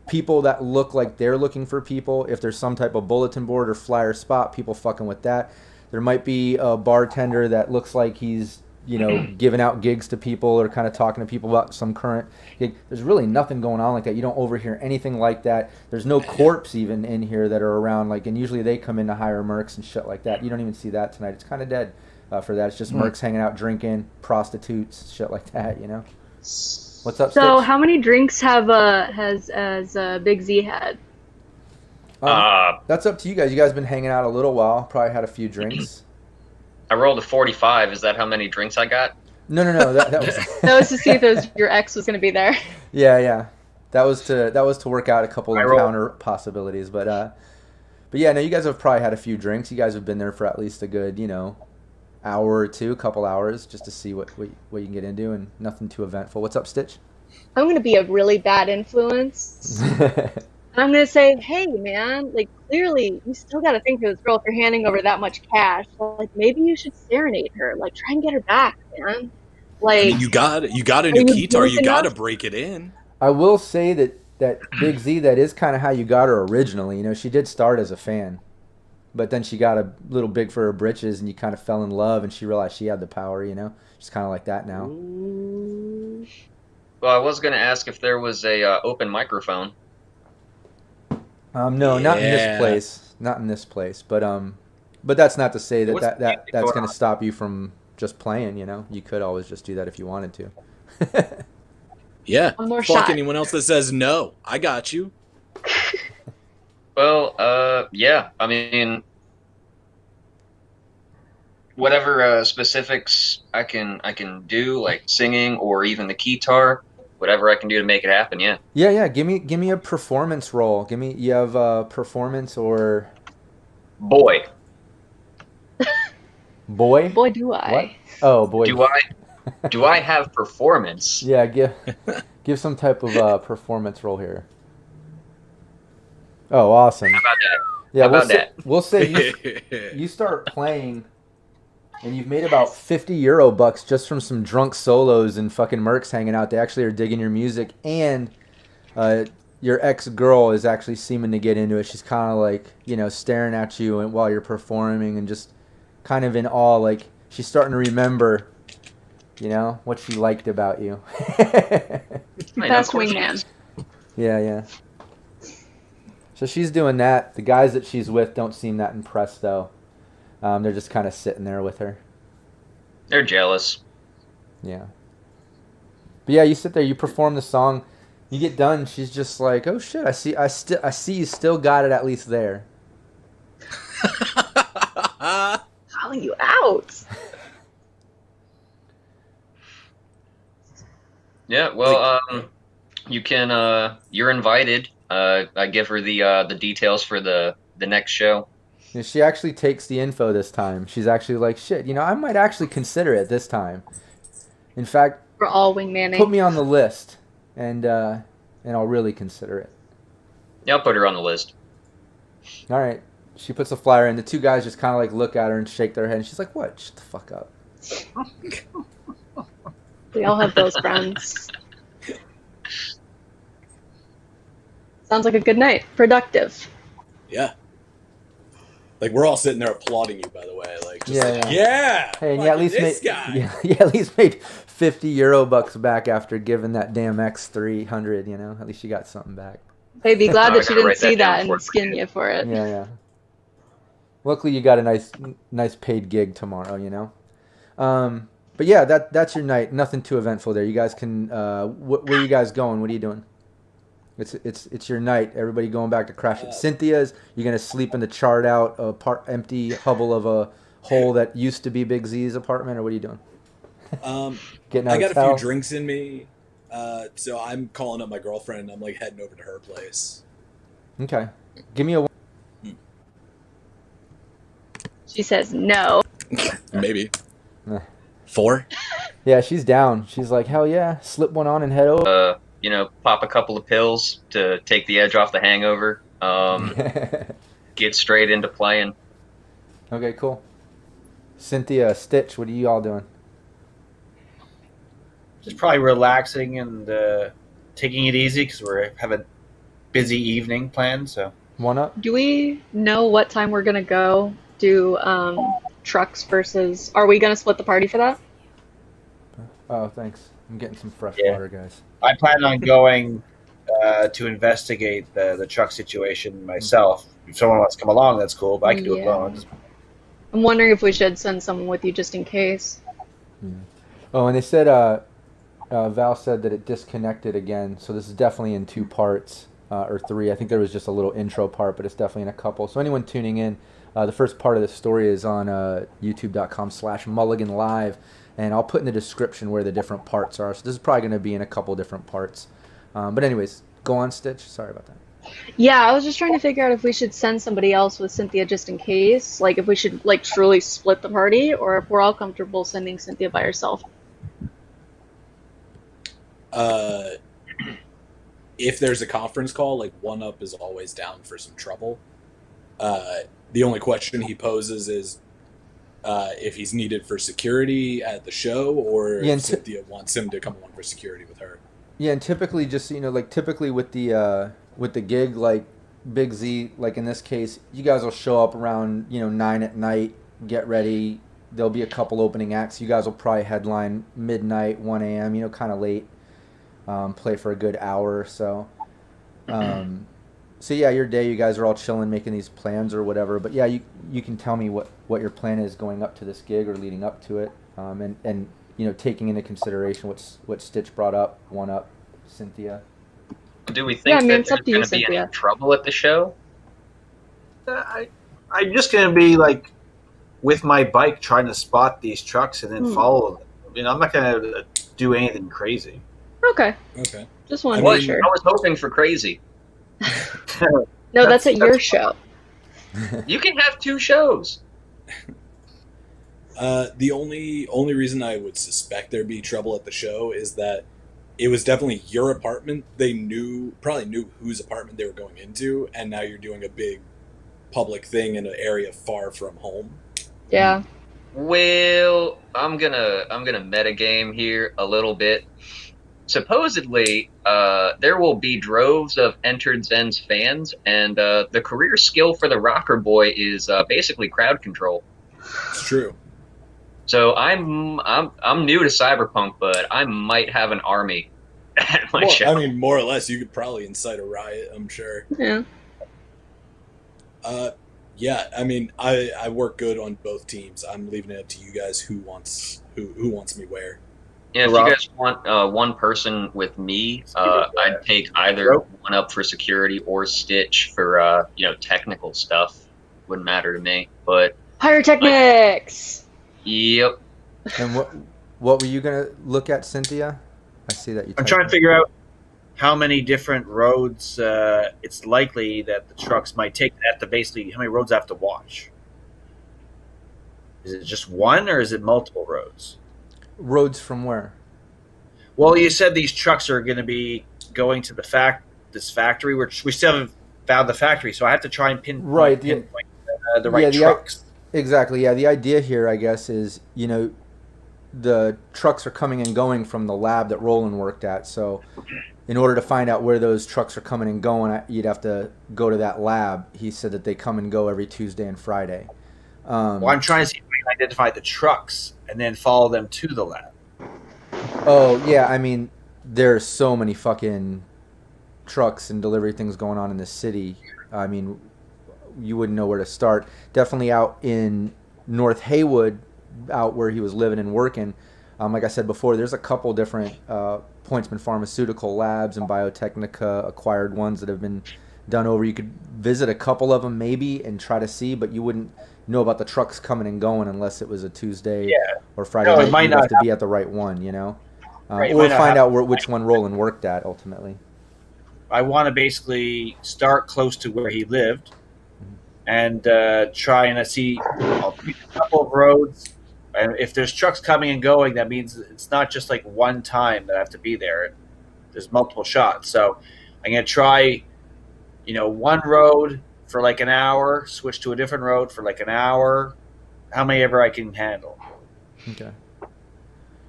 people that look like they're looking for people. If there's some type of bulletin board or flyer spot, people fucking with that. There might be a bartender that looks like he's, giving out gigs to people or kind of talking to people about some current gig. There's really nothing going on like that. You don't overhear anything like that. There's no corpse even in here that are around. And usually they come in to hire mercs and shit like that. You don't even see that tonight. It's kind of dead for that. It's just mercs hanging out, drinking, prostitutes, shit like that. What's up, So, Stitch? how many drinks has Big Z had? That's up to you guys. You guys been hanging out a little while. Probably had a few drinks. I rolled a 45. Is that how many drinks I got? No. That was That was to see if your ex was going to be there. yeah. That was to work out a couple I of roll- counter possibilities. But yeah, no, you guys have probably had a few drinks. You guys have been there for at least a good hour or two, couple hours, just to see what you can get into, and nothing too eventful. What's up, Stitch? I'm going to be a really bad influence. And I'm going to say, hey, man, clearly, you still got to think of this girl if you're handing over that much cash. Maybe you should serenade her. Try and get her back, man. I mean, you got a new you keytar. drunk You got to enough? break it in. I will say that Big Z, that is kind of how you got her originally. She did start as a fan, but then she got a little big for her britches, and you kind of fell in love, and she realized she had the power. She's kind of like that now. Well, I was going to ask if there was a open microphone. No, not in this Yeah. place. Not in this place. But that's not to say What's that's the going going to on? stop you from just playing. You could always just do that if you wanted to. Yeah. One more Fuck shot. anyone else that says no. I got you. Well, yeah. I mean, whatever specifics I can do, like singing or even the keytar, whatever I can do to make it happen. Yeah. Yeah. Give me a performance role. You have a performance or Boy, boy? Boy, do I. What? Oh boy. do I have performance? Yeah. Give some type of performance role here. Oh, awesome. How about that? Yeah. How about We'll say you start playing, and you've made about €50 just from some drunk solos and fucking mercs hanging out. They actually are digging your music, and your ex-girl is actually seeming to get into it. She's kind of staring at you and while you're performing, and just kind of in awe. She's starting to remember, what she liked about you. Best wingman. Yeah. So she's doing that. The guys that she's with don't seem that impressed, though. They're just kind of sitting there with her. They're jealous. Yeah. But yeah, you sit there, you perform the song, you get done, she's just like, "Oh shit, I see you still got it at least there." Calling you out. Yeah. Well, you can. You're invited. I give her the details for the next show. And she actually takes the info this time. She's actually like, "Shit, I might actually consider it this time. In fact, We're all wingmanning. put me on the list, and I'll really consider it." Yeah, I'll put her on the list. All right. She puts a flyer in. The two guys just kind of look at her and shake their head. And she's like, "What? Shut the fuck up." We all have those friends. Sounds like a good night. Productive. Yeah. We're all sitting there applauding you, by the way. Yeah. Hey, and you at least this made guy. you at least made €50 back after giving that damn X 300. At least you got something back. Hey, be glad I that she gotta didn't write that see down that before and I skin forget. you for it. Yeah. Luckily, you got a nice paid gig tomorrow. But yeah, that's your night. Nothing too eventful there. You guys can. Where are you guys going? What are you doing? It's your night. Everybody going back to crash at Cynthia's. You're gonna sleep in the charred out, empty hovel of a hole that used to be Big Z's apartment, or what are you doing? Getting out I got of a few town? drinks in me, so I'm calling up my girlfriend. I'm heading over to her place. Okay, give me a. She says no. Maybe Eh. 4. Yeah, she's down. She's like, hell yeah, slip one on and head over. pop a couple of pills to take the edge off the hangover. Get straight into playing. Okay, cool. Cynthia, Stitch, what are you all doing? Just probably relaxing and taking it easy because we have a busy evening planned. So One up? Do we know what time we're gonna go do trucks versus? Are we gonna split the party for that? Oh, thanks. I'm getting some fresh Yeah. water, guys. I plan on going to investigate the truck situation myself. If someone wants to come along, that's cool. But I can do it Yeah. alone. I'm wondering if we should send someone with you just in case. Oh, and they said, Val said that it disconnected again, so this is definitely in 2 parts, or 3. I think there was just a little intro part, but it's definitely in a couple. So anyone tuning in, the first part of the story is on youtube.com/Mulligan Live, and I'll put in the description where the different parts are. So this is probably going to be in a couple different parts. But anyways, go on, Stitch. Sorry about that. Yeah, I was just trying to figure out if we should send somebody else with Cynthia just in case. Like if we should like truly split the party, or if we're all comfortable sending Cynthia by herself. If there's a conference call, like One Up is always down for some trouble. The only question he poses is if he's needed for security at the show, or Yeah, if Cynthia wants him to come along for security with her. Yeah, and typically just, like typically with the gig, like Big Z, like in this case, you guys will show up around, 9 at night, get ready. There'll be a couple opening acts. You guys will probably headline midnight, 1 a.m., kind of late. Play for a good hour or so. So yeah, your day, you guys are all chilling, making these plans or whatever. But yeah, you can tell me what your plan is going up to this gig or leading up to it, and taking into consideration what Stitch brought up, One Up, Cynthia. Do we think that it's there's up to you, going to be any Cynthia. trouble at the show? I'm just gonna be like with my bike trying to spot these trucks and then follow them. I'm not gonna do anything crazy. Okay, Okay. just wanted to Well, be sure. I was hoping for crazy. No, that's at your show. You can have 2 shows. The only reason I would suspect there'd be trouble at the show is that it was definitely your apartment. They probably knew whose apartment they were going into, and now you're doing a big public thing in an area far from home. Yeah. Well, I'm gonna metagame here a little bit. Supposedly, there will be droves of Entered Zen's fans, and the career skill for the rocker boy is basically crowd control. It's true. So I'm new to Cyberpunk, but I might have an army at my Well, show. I mean, more or less, you could probably incite a riot, I'm sure. Yeah. Yeah, I mean, I work good on both teams. I'm leaving it up to you guys who wants me where. Yeah, if Rob? you guys want one person with me, I'd take either One Up for security or Stitch for technical stuff. Wouldn't matter to me. But Pyrotechnics. yep, And what were you gonna look at, Cynthia? I see that you. I'm trying to figure out how many different roads it's likely that the trucks might take. They have to basically, how many roads I have to watch? Is it just one, or is it multiple roads? Roads from where? Well, you said these trucks are going to be going to this factory, which we still haven't found the factory, so I have to try and pinpoint the right trucks. Exactly. Yeah. The idea here, I guess, is the trucks are coming and going from the lab that Roland worked at. So, in order to find out where those trucks are coming and going, you'd have to go to that lab. He said that they come and go every Tuesday and Friday. Well, I'm trying to see if we can identify the trucks and then follow them to the lab. Oh yeah, I mean, there's so many fucking trucks and delivery things going on in the city. I mean, you wouldn't know where to start. Definitely out in North Haywood, out where he was living and working. Like I said before, there's a couple different Pointsman Pharmaceutical labs and Biotechnica acquired ones that have been done over. You could visit a couple of them maybe and try to see, but you wouldn't know about the trucks coming and going unless it was a Tuesday or Friday No, it night. might You'd not have to be at the right one, Right, it or might not find out happen. which one Roland worked at ultimately. I want to basically start close to where he lived and try and see a couple of roads. And if there's trucks coming and going, that means it's not just like one time that I have to be there. There's multiple shots. So I'm going to try, one road for like an hour, switch to a different road for like an hour, how many ever I can handle. Okay.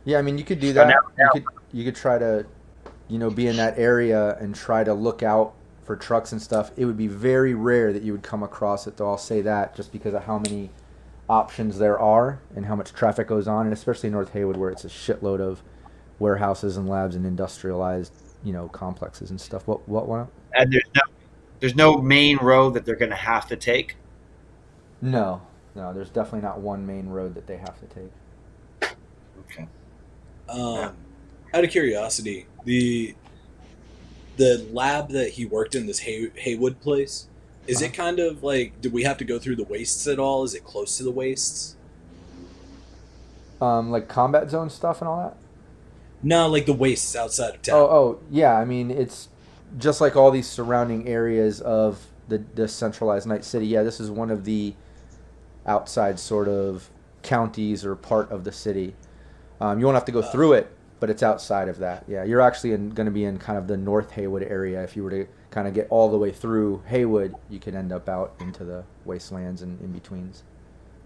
Yeah, I mean, you could do So that. now- You could try to, be in that area and try to look out for trucks and stuff. It would be very rare that you would come across it, though. I'll say that just because of how many options there are and how much traffic goes on, and especially in North Haywood, where it's a shitload of warehouses and labs and industrialized, complexes and stuff. What? And there's no main road that they're going to have to take. No, there's definitely not one main road that they have to take. Okay. Out of curiosity, the lab that he worked in, this Haywood place, is it kind of like, do we have to go through the wastes at all? Is it close to the wastes? Like combat zone stuff and all that? No, like the wastes outside of town. Oh, yeah. I mean, it's just like all these surrounding areas of the centralized Night City. Yeah, this is one of the outside sort of counties or part of the city. You won't have to go through it, but it's outside of that. Yeah, you're actually going to be in kind of the North Haywood area. If you were to kind of get all the way through Haywood, you could end up out into the wastelands and in-betweens.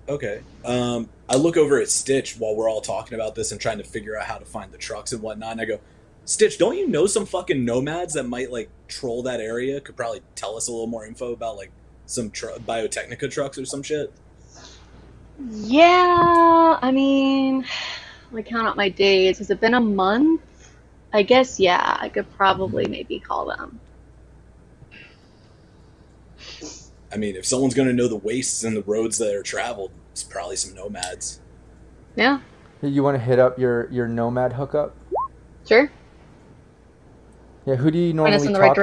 Okay. I look over at Stitch while we're all talking about this and trying to figure out how to find the trucks and whatnot, and I go, Stitch, don't you know some fucking nomads that might, like, troll that area? Could probably tell us a little more info about, like, some Biotechnica trucks or some shit? Yeah, I mean, I count out my days. Has it been a month? I guess, yeah, I could probably maybe call them. I mean, if someone's going to know the wastes and the roads that are traveled, it's probably some nomads. Yeah, You want to hit up your nomad hookup? sure. Yeah, who do you Point us normally in the right talk to?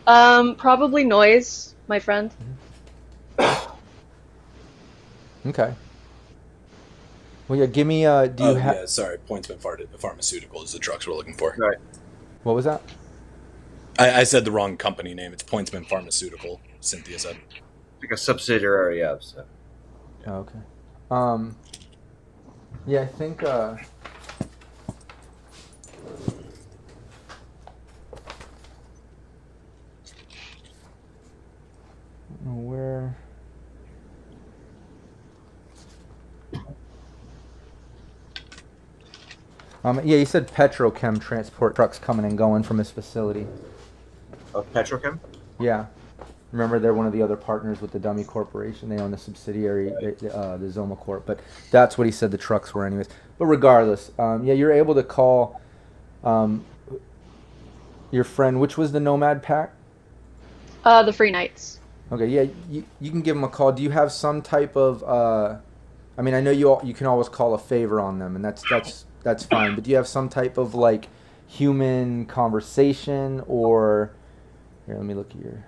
direction. Probably Noise, my friend. Okay. Well, yeah, give me, do you have... Yeah, sorry, Pointsman Pharmaceutical is the trucks we're looking for. Right. What was that? I said the wrong company name. It's Pointsman Pharmaceutical, Cynthia said. Like a subsidiary of. So. Oh, okay. Yeah, I think, where... yeah, you said Petrochem transport trucks coming and going from his facility. Of Petrochem? Yeah. Remember, they're one of the other partners with the Dummy Corporation. They own the subsidiary, the Zoma Corp. But that's what he said the trucks were anyways. But regardless, yeah, you're able to call your friend. Which was the Nomad Pack? The Free Knights. Okay, yeah, you can give them a call. Do you have some type of... I mean, I know you can always call a favor on them, and that's fine. But do you have some type of, like, human conversation or... Here, let me look at your...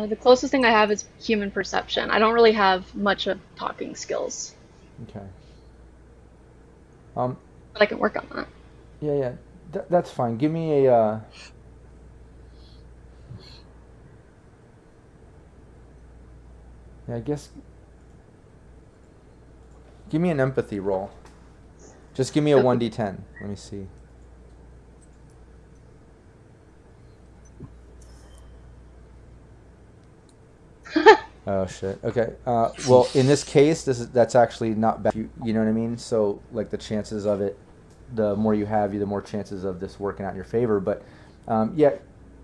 The closest thing I have is human perception. I don't really have much of talking skills, Okay. but I can work on that. Yeah, that's fine. Give me a... Yeah, I guess... Give me an empathy roll. Just give me a 1d10. Let me see. Oh shit. Okay. Well, in this case, that's actually not bad. You know what I mean? So, like, the chances of it, the more you have, the more chances of this working out in your favor. But yeah,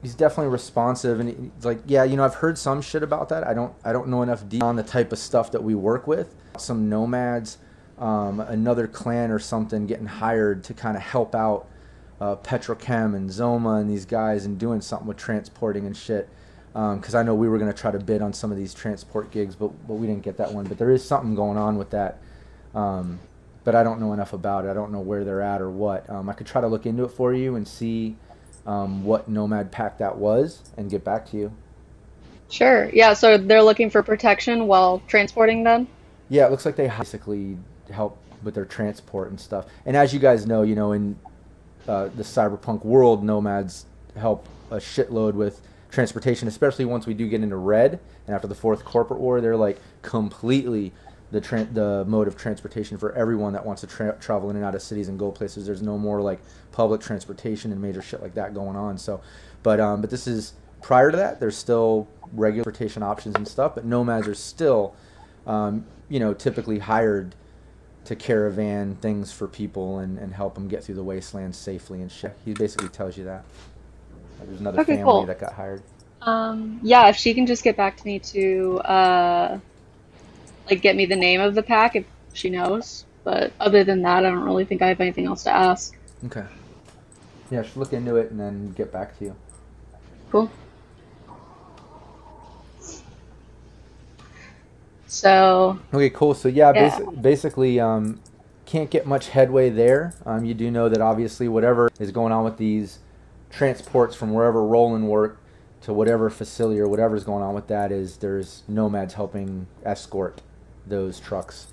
he's definitely responsive, and he's like, yeah, I've heard some shit about that. I don't know enough deep on the type of stuff that we work with. Some nomads, another clan or something getting hired to kind of help out Petrochem and Zoma and these guys and doing something with transporting and shit. Because I know we were going to try to bid on some of these transport gigs, but we didn't get that one. But there is something going on with that. But I don't know enough about it. I don't know where they're at or what. I could try to look into it for you and see what Nomad Pack that was and get back to you. Sure. Yeah, so they're looking for protection while transporting them? Yeah, it looks like they basically help with their transport and stuff. And as you guys know, in the cyberpunk world, nomads help a shitload with transportation, especially once we do get into Red and after the fourth corporate war. They're like completely the mode of transportation for everyone that wants to travel in and out of cities and go places. There's no more like public transportation and major shit like that going on. So, but this is prior to that. There's still regular transportation options and stuff, but nomads are still, typically hired to caravan things for people and help them get through the wastelands safely and shit. He basically tells you that. There's another Okay, family cool. that got hired. Yeah, if she can just get back to me to like get me the name of the pack if she knows. But other than that, I don't really think I have anything else to ask. Okay. Yeah, just look into it and then get back to you. Cool. So Okay, cool. So yeah, yeah. basically, can't get much headway there. You do know that obviously whatever is going on with these transports from wherever Roland worked to whatever facility or whatever's going on with that is there's nomads helping escort those trucks.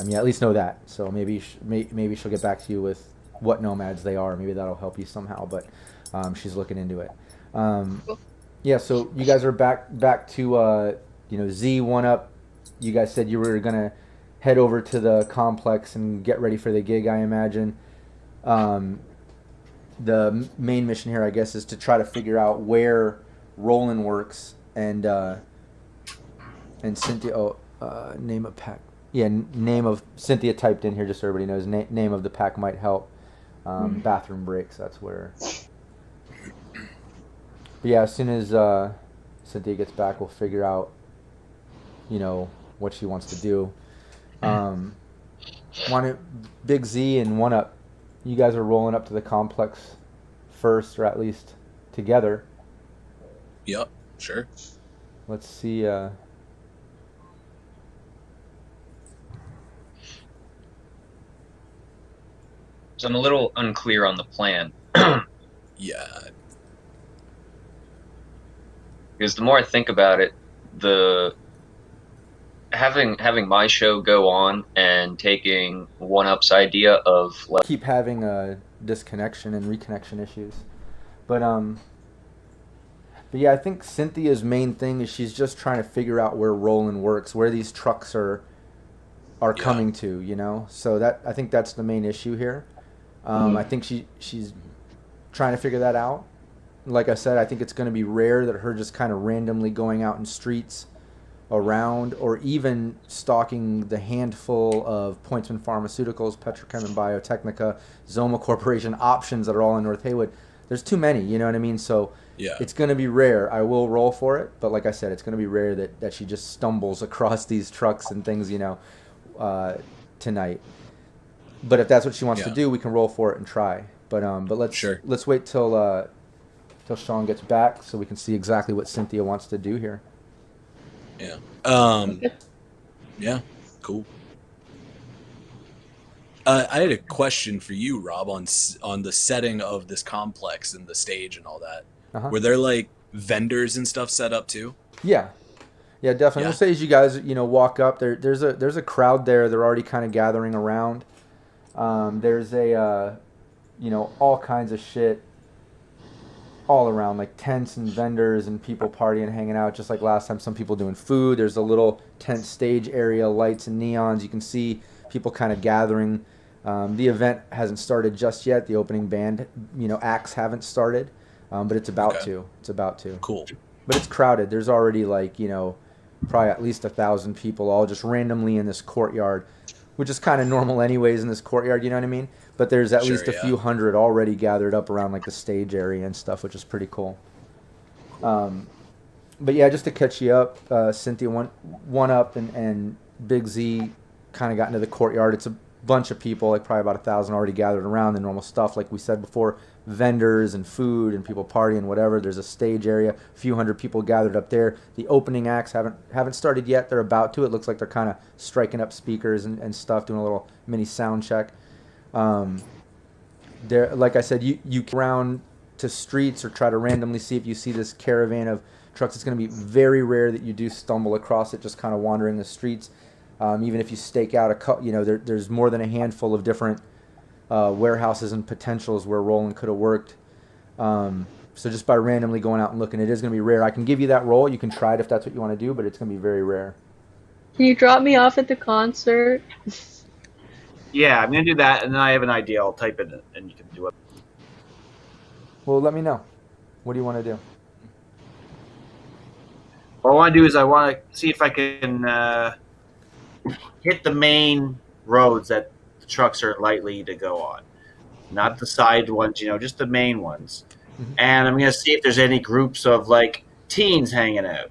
Yeah, at least know that. So maybe she'll get back to you with what nomads they are. Maybe that'll help you somehow. But she's looking into it. Yeah. So you guys are back to Z 1-Up. You guys said you were gonna head over to the complex and get ready for the gig, I imagine. The main mission here, I guess, is to try to figure out where Roland works and Cynthia. Name of pack. Yeah, name of Cynthia typed in here just so everybody knows. Name of the pack might help. Bathroom breaks. That's where. But yeah, as soon as Cynthia gets back, we'll figure out, what she wants to do. Big Z and 1-Up. You guys are rolling up to the complex first, or at least together. Yep, sure. Let's see. So I'm a little unclear on the plan. Yeah. Because the more I think about it, having my show go on and taking 1-Up's idea of keep having disconnection and reconnection issues, but yeah, I think Cynthia's main thing is she's just trying to figure out where Roland works, where these trucks are coming to, So that I think that's the main issue here. I think she's trying to figure that out. Like I said, I think it's going to be rare that her just kind of randomly going out in streets around or even stalking the handful of Pointsman Pharmaceuticals, Petrochem and Biotechnica, Zoma Corporation options that are all in North Haywood. There's too many, you know what I mean? So Yeah. it's going to be rare. I will roll for it, but like I said, it's going to be rare that she just stumbles across these trucks and things, tonight. But if that's what she wants to do, we can roll for it and try. But let's wait till Sean gets back so we can see exactly what Cynthia wants to do here. Yeah. Yeah. Cool. I had a question for you, Rob, on the setting of this complex and the stage and all that. Uh-huh. Were there like vendors and stuff set up too? Yeah, definitely. Yeah. We'll say as you guys, walk up there's a crowd there. They're already kind of gathering around. There's all kinds of shit all around, like tents and vendors and people partying, hanging out, just like last time. Some people doing food. There's a little tent stage area, lights and neons. You can see people kind of gathering. The event hasn't started just yet. The opening band, acts haven't started, but it's about to. It's about to. Cool. But it's crowded. There's already probably at least 1,000 people all just randomly in this courtyard, which is kind of normal anyways in this courtyard, you know what I mean? But there's at least a few hundred already gathered up around like the stage area and stuff, which is pretty cool. But yeah, just to catch you up, Cynthia, 1-Up and Big Z kind of got into the courtyard. It's a bunch of people, like probably about 1,000 already gathered around the normal stuff. Like we said before, vendors and food and people partying, whatever. There's a stage area, a few hundred people gathered up there. The opening acts haven't started yet. They're about to. It looks like they're kind of striking up speakers and stuff, doing a little mini sound check. There, like I said, you can around to streets or try to randomly see if you see this caravan of trucks. It's going to be very rare that you do stumble across it just kind of wandering the streets. Even if you stake out there's more than a handful of different warehouses and potentials where Roland could have worked. So just by randomly going out and looking, it is going to be rare. I can give you that roll. You can try it if that's what you want to do, but it's going to be very rare. Can you drop me off at the concert? Yeah, I'm gonna do that, and then I have an idea. I'll type it in, and you can do it. Well, let me know. What do you want to do? What I want to do is I want to see if I can hit the main roads that the trucks are likely to go on, not the side ones. Just the main ones. Mhm. And I'm gonna see if there's any groups of like teens hanging out,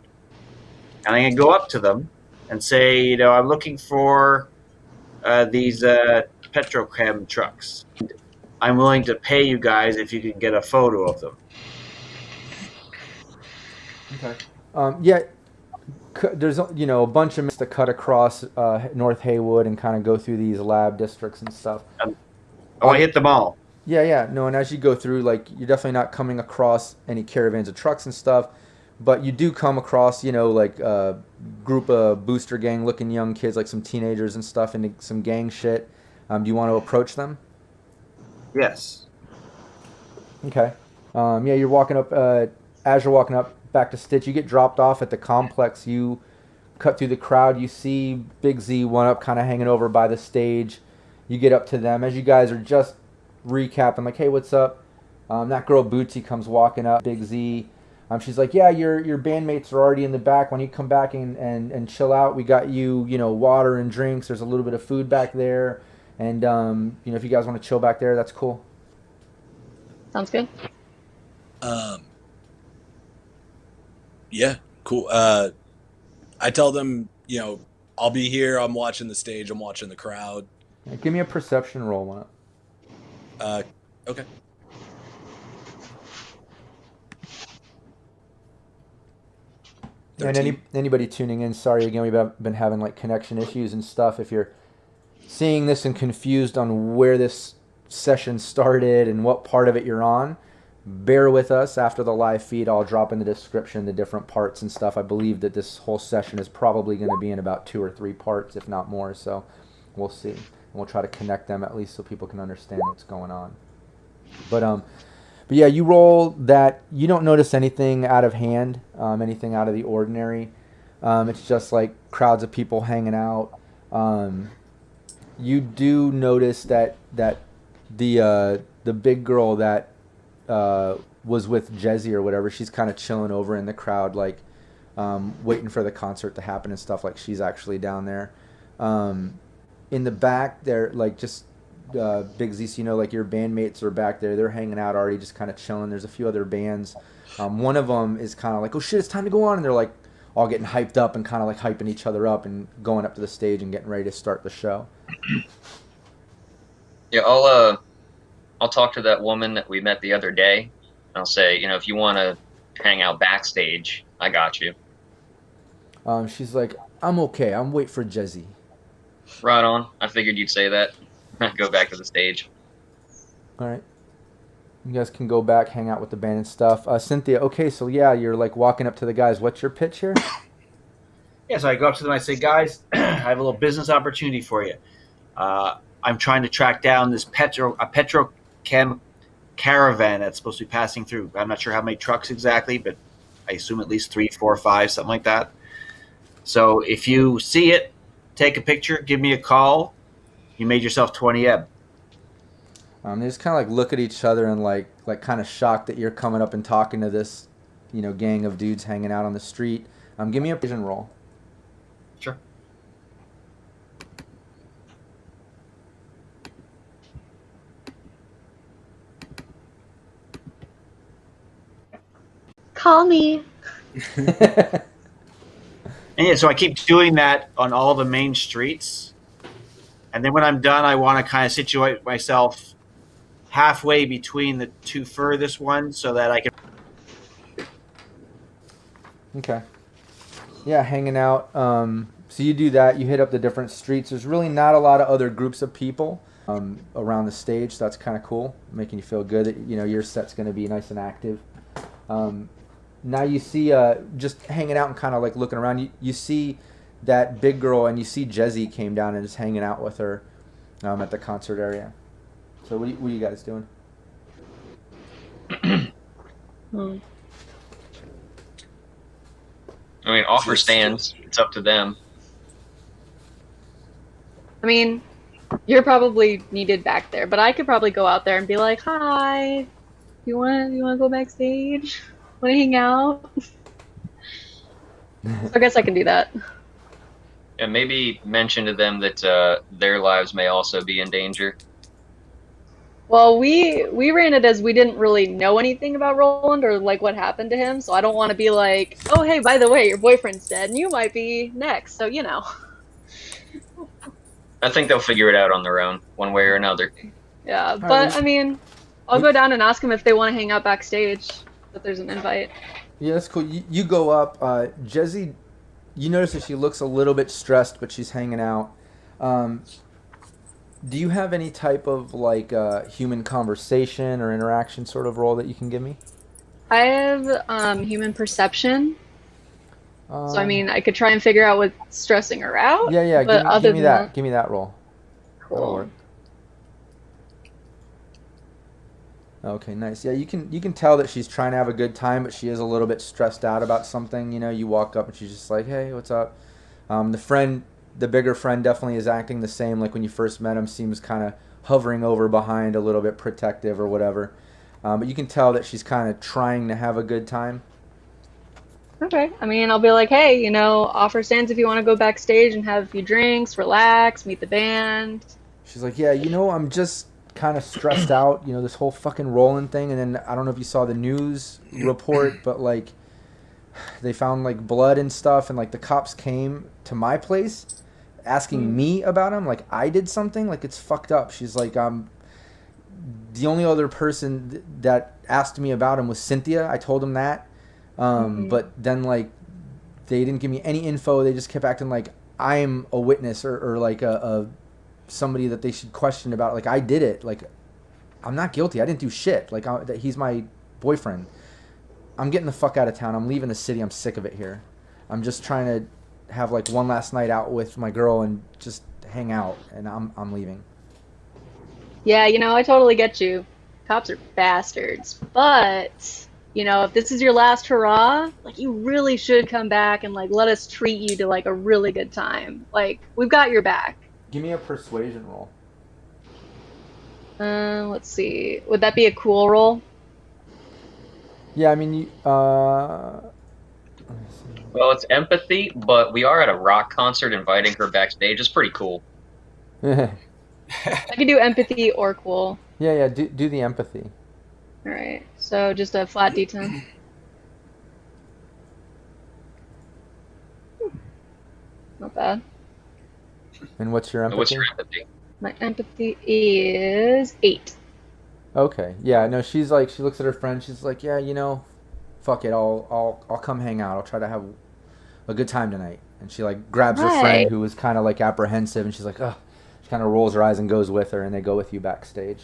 and I'm gonna go up to them and say, I'm looking for these petrochem trucks. I'm willing to pay you guys if you can get a photo of them. Okay. Yeah, there's a bunch of to cut across North Haywood and kind of go through these lab districts and stuff. I hit them all. Yeah, no, and as you go through, like, you're definitely not coming across any caravans of trucks and stuff, but you do come across, like a group of booster gang looking young kids, like some teenagers and stuff, and some gang shit. Do you want to approach them? Yes. Okay. Yeah, you're walking up, as you're walking up back to Stitch, you get dropped off at the complex. You cut through the crowd. You see Big Z one up kind of hanging over by the stage. You get up to them. As you guys are just recapping, like, hey, what's up? That girl Bootsy comes walking up, Big Z. She's like, yeah, your bandmates are already in the back. When you come back and chill out, we got you, water and drinks. There's a little bit of food back there. And, if you guys want to chill back there, that's cool. Sounds good. Yeah, cool. I tell them, I'll be here. I'm watching the stage. I'm watching the crowd. Yeah, give me a perception roll on it. Okay. And anybody tuning in, sorry again, we've been having like connection issues and stuff. If you're seeing this and confused on where this session started and what part of it you're on, bear with us. After the live feed, I'll drop in the description the different parts and stuff. I believe that this whole session is probably going to be in about 2 or 3 parts, if not more. So we'll see. And we'll try to connect them at least so people can understand what's going on. But yeah, you roll that. You don't notice anything out of hand, anything out of the ordinary. It's just like crowds of people hanging out. You do notice that the big girl that was with Jezzy or whatever, she's kind of chilling over in the crowd, like waiting for the concert to happen and stuff. Like, she's actually down there. In the back, they're like just Big Z, like your bandmates are back there. They're hanging out already, just kind of chilling. There's a few other bands. One of them is kind of like, oh shit, it's time to go on, and they're like all getting hyped up and kind of like hyping each other up and going up to the stage and getting ready to start the show. Yeah, I'll talk to that woman that we met the other day. I'll say, if you want to hang out backstage, I got you. She's like, I'm okay. I'm waiting for Jezzy. Right on. I figured you'd say that. Go back to the stage. All right. You guys can go back, hang out with the band and stuff. Cynthia, okay, so yeah, you're like walking up to the guys. What's your pitch here? Yeah, so I go up to them and I say, guys, I have a little business opportunity for you. I'm trying to track down this petrochem caravan that's supposed to be passing through. I'm not sure how many trucks exactly, but I assume at least 3, 4, 5, something like that. So if you see it, take a picture, give me a call. You made yourself 20 ebb. They just kind of like look at each other and like kind of shocked that you're coming up and talking to this, gang of dudes hanging out on the street. Give me a vision roll. Sure. Call me. And yeah, so I keep doing that on all the main streets. And then when I'm done, I want to kind of situate myself halfway between the 2 furthest ones so that I can... Okay. Yeah, hanging out. So you do that. You hit up the different streets. There's really not a lot of other groups of people around the stage. So that's kind of cool, making you feel good that your set's going to be nice and active. Now you see, just hanging out and kind of like looking around, you see that big girl, and you see Jezzy came down and is hanging out with her at the concert area. So what are you guys doing? I mean, offer stands. It's up to them. I mean, you're probably needed back there, but I could probably go out there and be like, "Hi, you wanna go backstage? Wanna hang out?" So I guess I can do that. And maybe mention to them that their lives may also be in danger. Well, we ran it as we didn't really know anything about Roland or like what happened to him, so I don't want to be like, "Oh, hey, by the way, your boyfriend's dead, and you might be next." So you know. I think they'll figure it out on their own, one way or another. Yeah, but I mean, I'll go down and ask them if they want to hang out backstage. If there's an invite. Yeah, that's cool. You go up. Jezzy, you notice that she looks a little bit stressed, but she's hanging out. Do you have any type of like human conversation or interaction sort of role that you can give me? I have human perception, so I mean, I could try and figure out what's stressing her out. Yeah. But Give me that. Give me that role. That'll Cool. work. Okay, nice. Yeah, you can tell that she's trying to have a good time, but she is a little bit stressed out about something. You know, you walk up and she's just like, "Hey, what's up?" The bigger friend, definitely is acting the same. Like when you first met him, seems kind of hovering over behind, a little bit protective or whatever. But you can tell that she's kind of trying to have a good time. Okay. I mean, I'll be like, "Hey, offer stands if you want to go backstage and have a few drinks, relax, meet the band." She's like, "Yeah, I'm just kind of stressed out. This whole fucking Roland thing. And then I don't know if you saw the news report, but like they found like blood and stuff, and like the cops came to my place asking me about him, like I did something, like it's fucked up." She's like, the only other person that asked me about him was Cynthia. I told him that, but then like they didn't give me any info. They just kept acting like I'm a witness or like a somebody that they should question about. Like I did it. Like I'm not guilty. I didn't do shit. Like he's my boyfriend. I'm getting the fuck out of town. I'm leaving the city. I'm sick of it here. I'm just trying to have like one last night out with my girl and just hang out, and I'm leaving. Yeah, I totally get you. Cops are bastards. But, if this is your last hurrah, like you really should come back and like let us treat you to like a really good time. Like we've got your back. Give me a persuasion roll. Let's see. Would that be a cool roll? Yeah, I mean, Well, it's empathy, but we are at a rock concert. Inviting her backstage is pretty cool. yeah, I could do empathy or cool. do the empathy. All right. So just a flat D10. Not bad. And what's your empathy? What's your empathy? My empathy is 8. Okay. Yeah, no, she looks at her friend, she's like, "Yeah, fuck it, I'll come hang out. I'll try to have a good time tonight." And she like grabs her friend Right. who was kind of like apprehensive, and she's like, "Ugh." She kind of rolls her eyes and goes with her, and they go with you backstage.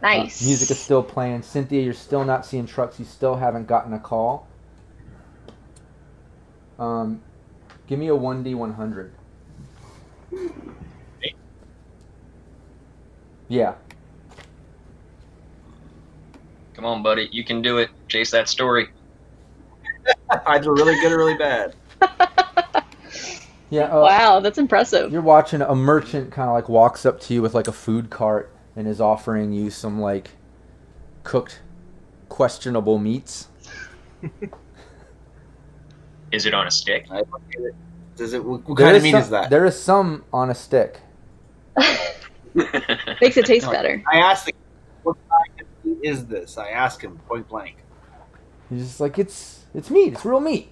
Nice. Music is still playing. Cynthia, you're still not seeing trucks. You still haven't gotten a call. Give me a 1D100. Yeah. Come on, buddy. You can do it. Chase that story. Either really good or really bad. Yeah. Wow, that's impressive. You're watching a merchant kind of like walks up to you with like a food cart and is offering you some like cooked questionable meats. Is it on a stick? What kind of meat is that? There is some on a stick. Makes it taste better. I asked him, what kind of meat is this? I asked him point blank. He's just like, it's meat. It's real meat.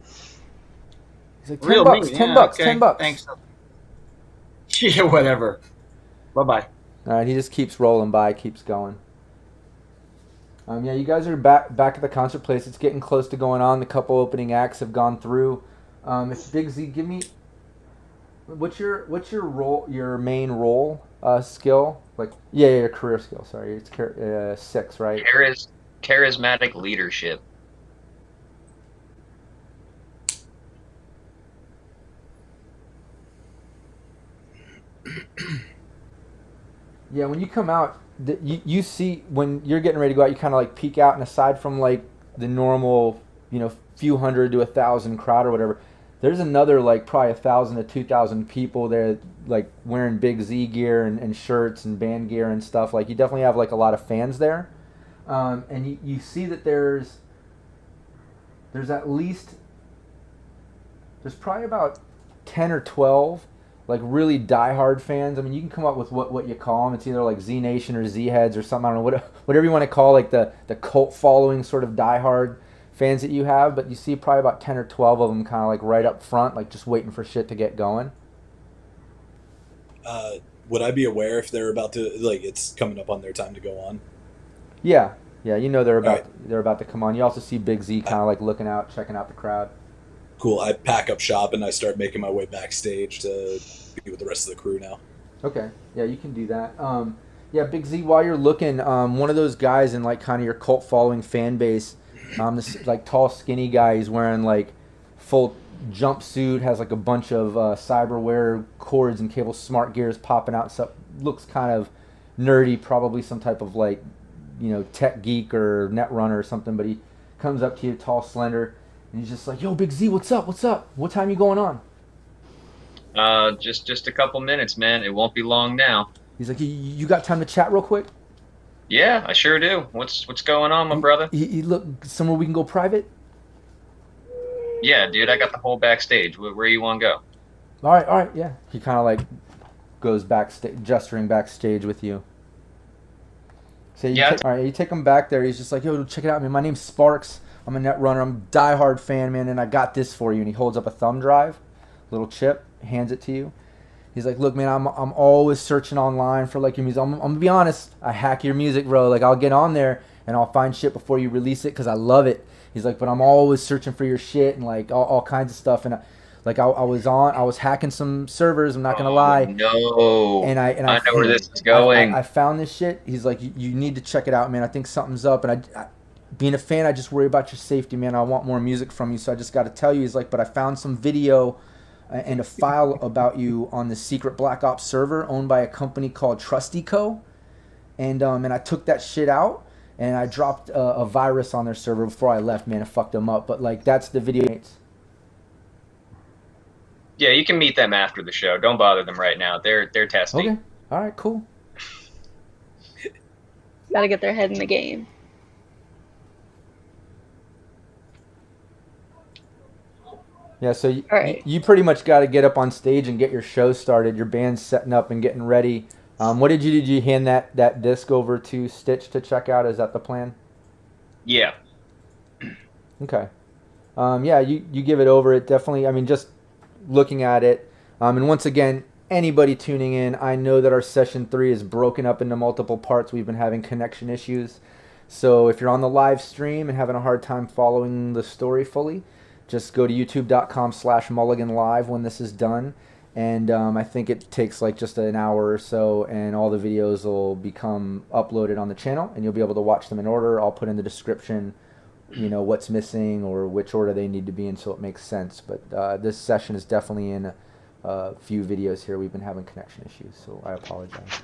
He's like, $10. Real meat, $10. yeah, okay. $10. Thanks. Yeah, whatever. Bye-bye. All right, he just keeps rolling by, keeps going. Yeah, you guys are back at the concert place. It's getting close to going on. The couple opening acts have gone through. If Big Z, give me what's your role, your main role skill? Like your career skill. Sorry, it's 6, right? Charismatic leadership. Yeah, when you come out, you see when you're getting ready to go out, you kind of like peek out, and aside from like the normal, few hundred to 1,000 crowd or whatever, there's another like probably 1,000 to 2,000 people there, like wearing Big Z gear and shirts and band gear and stuff. Like you definitely have like a lot of fans there, and you see that there's at least there's probably about 10 or 12 like really diehard fans. I mean, you can come up with what you call them. It's either like Z Nation or Z Heads or something. I don't know, whatever you want to call like the cult following sort of diehard fans that you have. But you see probably about 10 or 12 of them kind of like right up front, like just waiting for shit to get going. Would I be aware if they're about to, like, it's coming up on their time to go on? Yeah, you know they're about Right. they're about to come on. You also see Big Z kind of like looking out, checking out the crowd. Cool. I pack up shop and I start making my way backstage to be with the rest of the crew now. Okay, yeah, you can do that. Yeah, Big Z, while you're looking, one of those guys in like kind of your cult following fan base, this like tall, skinny guy, he's wearing like full jumpsuit, has like a bunch of cyberware cords and cables, smart gears popping out. Stuff looks kind of nerdy, probably some type of like, tech geek or net runner or something. But he comes up to you, tall, slender, and he's just like, "Yo, Big Z, what's up? What's up? What time you going on?" Just a couple minutes, man. It won't be long now. He's like, "You got time to chat real quick?" Yeah, I sure do. What's going on, my brother? He look somewhere we can go private. Yeah, dude, I got the whole backstage. Where you want to go? All right, yeah. He kind of like goes backstage, gesturing backstage with you. So you take him back there. He's just like, "Yo, check it out, man. My name's Sparks. I'm a net runner. I'm a diehard fan, man, and I got this for you." And he holds up a thumb drive, little chip, hands it to you. He's like, "Look, man, I'm always searching online for like your music. I'm gonna be honest. I hack your music, bro. Like I'll get on there and I'll find shit before you release it because I love it." He's like, "But I'm always searching for your shit and like all kinds of stuff." And I was hacking some servers. I'm not gonna lie. No. And I know where this is going. I found this shit. He's like, you need to check it out, man. I think something's up. And I being a fan, I just worry about your safety, man. I want more music from you, so I just got to tell you. He's like, but I found some video and a file about you on the secret Black Ops server owned by a company called Trustyco. And I took that shit out and I dropped a virus on their server before I left, man. It fucked them up. But like, that's the video. Yeah, you can meet them after the show. Don't bother them right now. They're testing. Okay. All right, cool. Gotta get their head in the game. Yeah, so Right. you pretty much got to get up on stage and get your show started. Your band's setting up and getting ready. What did you hand that disc over to Stitch to check out? Is that the plan? Yeah. Okay. Yeah, you give it over. It definitely, I mean, just looking at it. And once again, anybody tuning in, I know that our session 3 is broken up into multiple parts. We've been having connection issues. So if you're on the live stream and having a hard time following the story fully, just go to youtube.com/mulliganlive when this is done. And I think it takes like just an hour or so, and all the videos will become uploaded on the channel, and you'll be able to watch them in order. I'll put in the description, what's missing or which order they need to be in so it makes sense. But this session is definitely in a few videos here. We've been having connection issues, so I apologize.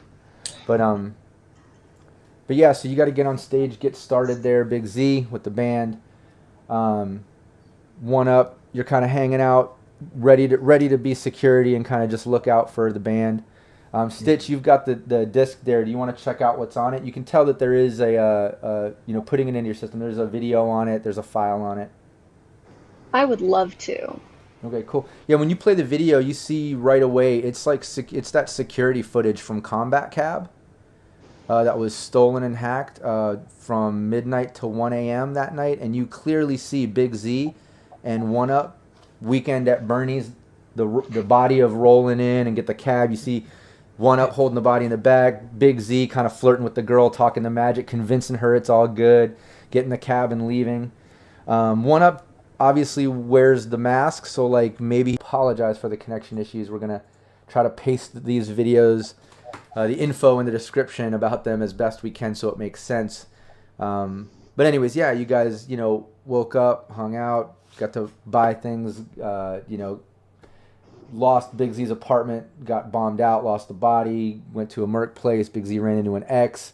But yeah, so you got to get on stage, get started there, Big Z, with the band. One up, you're kind of hanging out, ready to be security and kind of just look out for the band. Stitch, you've got the disc there. Do you want to check out what's on it? You can tell that there is putting it into your system. There's a video on it. There's a file on it. I would love to. Okay, cool. Yeah, when you play the video, you see right away it's like it's that security footage from Combat Cab that was stolen and hacked from midnight to 1 a.m. that night, and you clearly see Big Z and One Up, Weekend at Bernie's, the body of rolling in and get the cab. You see One Up holding the body in the back, Big Z kind of flirting with the girl, talking to Magic, convincing her it's all good, getting the cab and leaving. One Up obviously wears the mask, so like maybe apologize for the connection issues. We're gonna try to paste these videos, the info in the description about them as best we can so it makes sense. But anyways, yeah, you guys, woke up, hung out, got to buy things, lost Big Z's apartment, got bombed out, lost the body, went to a Merc place, Big Z ran into an ex.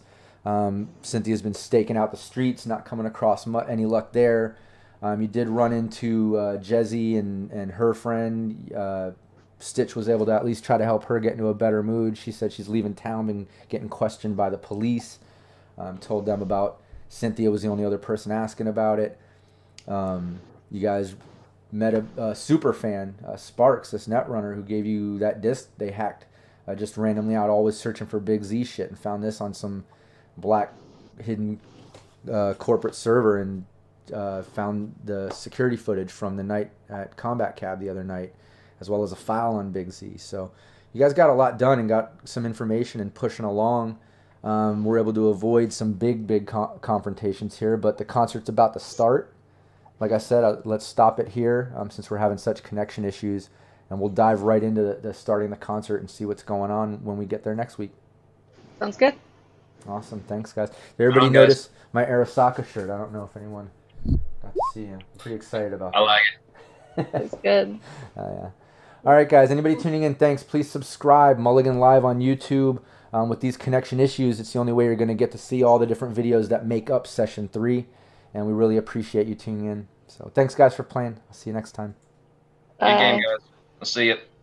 Cynthia's been staking out the streets, not coming across any luck there. You did run into Jezzy and her friend. Stitch was able to at least try to help her get into a better mood. She said she's leaving town and getting questioned by the police. Told them about Cynthia was the only other person asking about it. You guys met a super fan, Sparks, this netrunner who gave you that disc they hacked just randomly out, always searching for Big Z shit, and found this on some black hidden corporate server, and found the security footage from the night at Combat Cab the other night, as well as a file on Big Z. So you guys got a lot done and got some information and pushing along. We're able to avoid some big confrontations here, but the concert's about to start. Like I said, let's stop it here since we're having such connection issues, and we'll dive right into the starting the concert and see what's going on when we get there next week. Sounds good. Awesome. Thanks, guys. Did everybody notice my Arasaka shirt? I don't know if anyone got to see him. I'm pretty excited about that. I like it. It's good. Yeah. All right, guys. Anybody tuning in, thanks. Please subscribe. Mulligan Live on YouTube. With these connection issues, it's the only way you're going to get to see all the different videos that make up Session 3. And we really appreciate you tuning in. So thanks, guys, for playing. I'll see you next time. Good game, guys. I'll see you.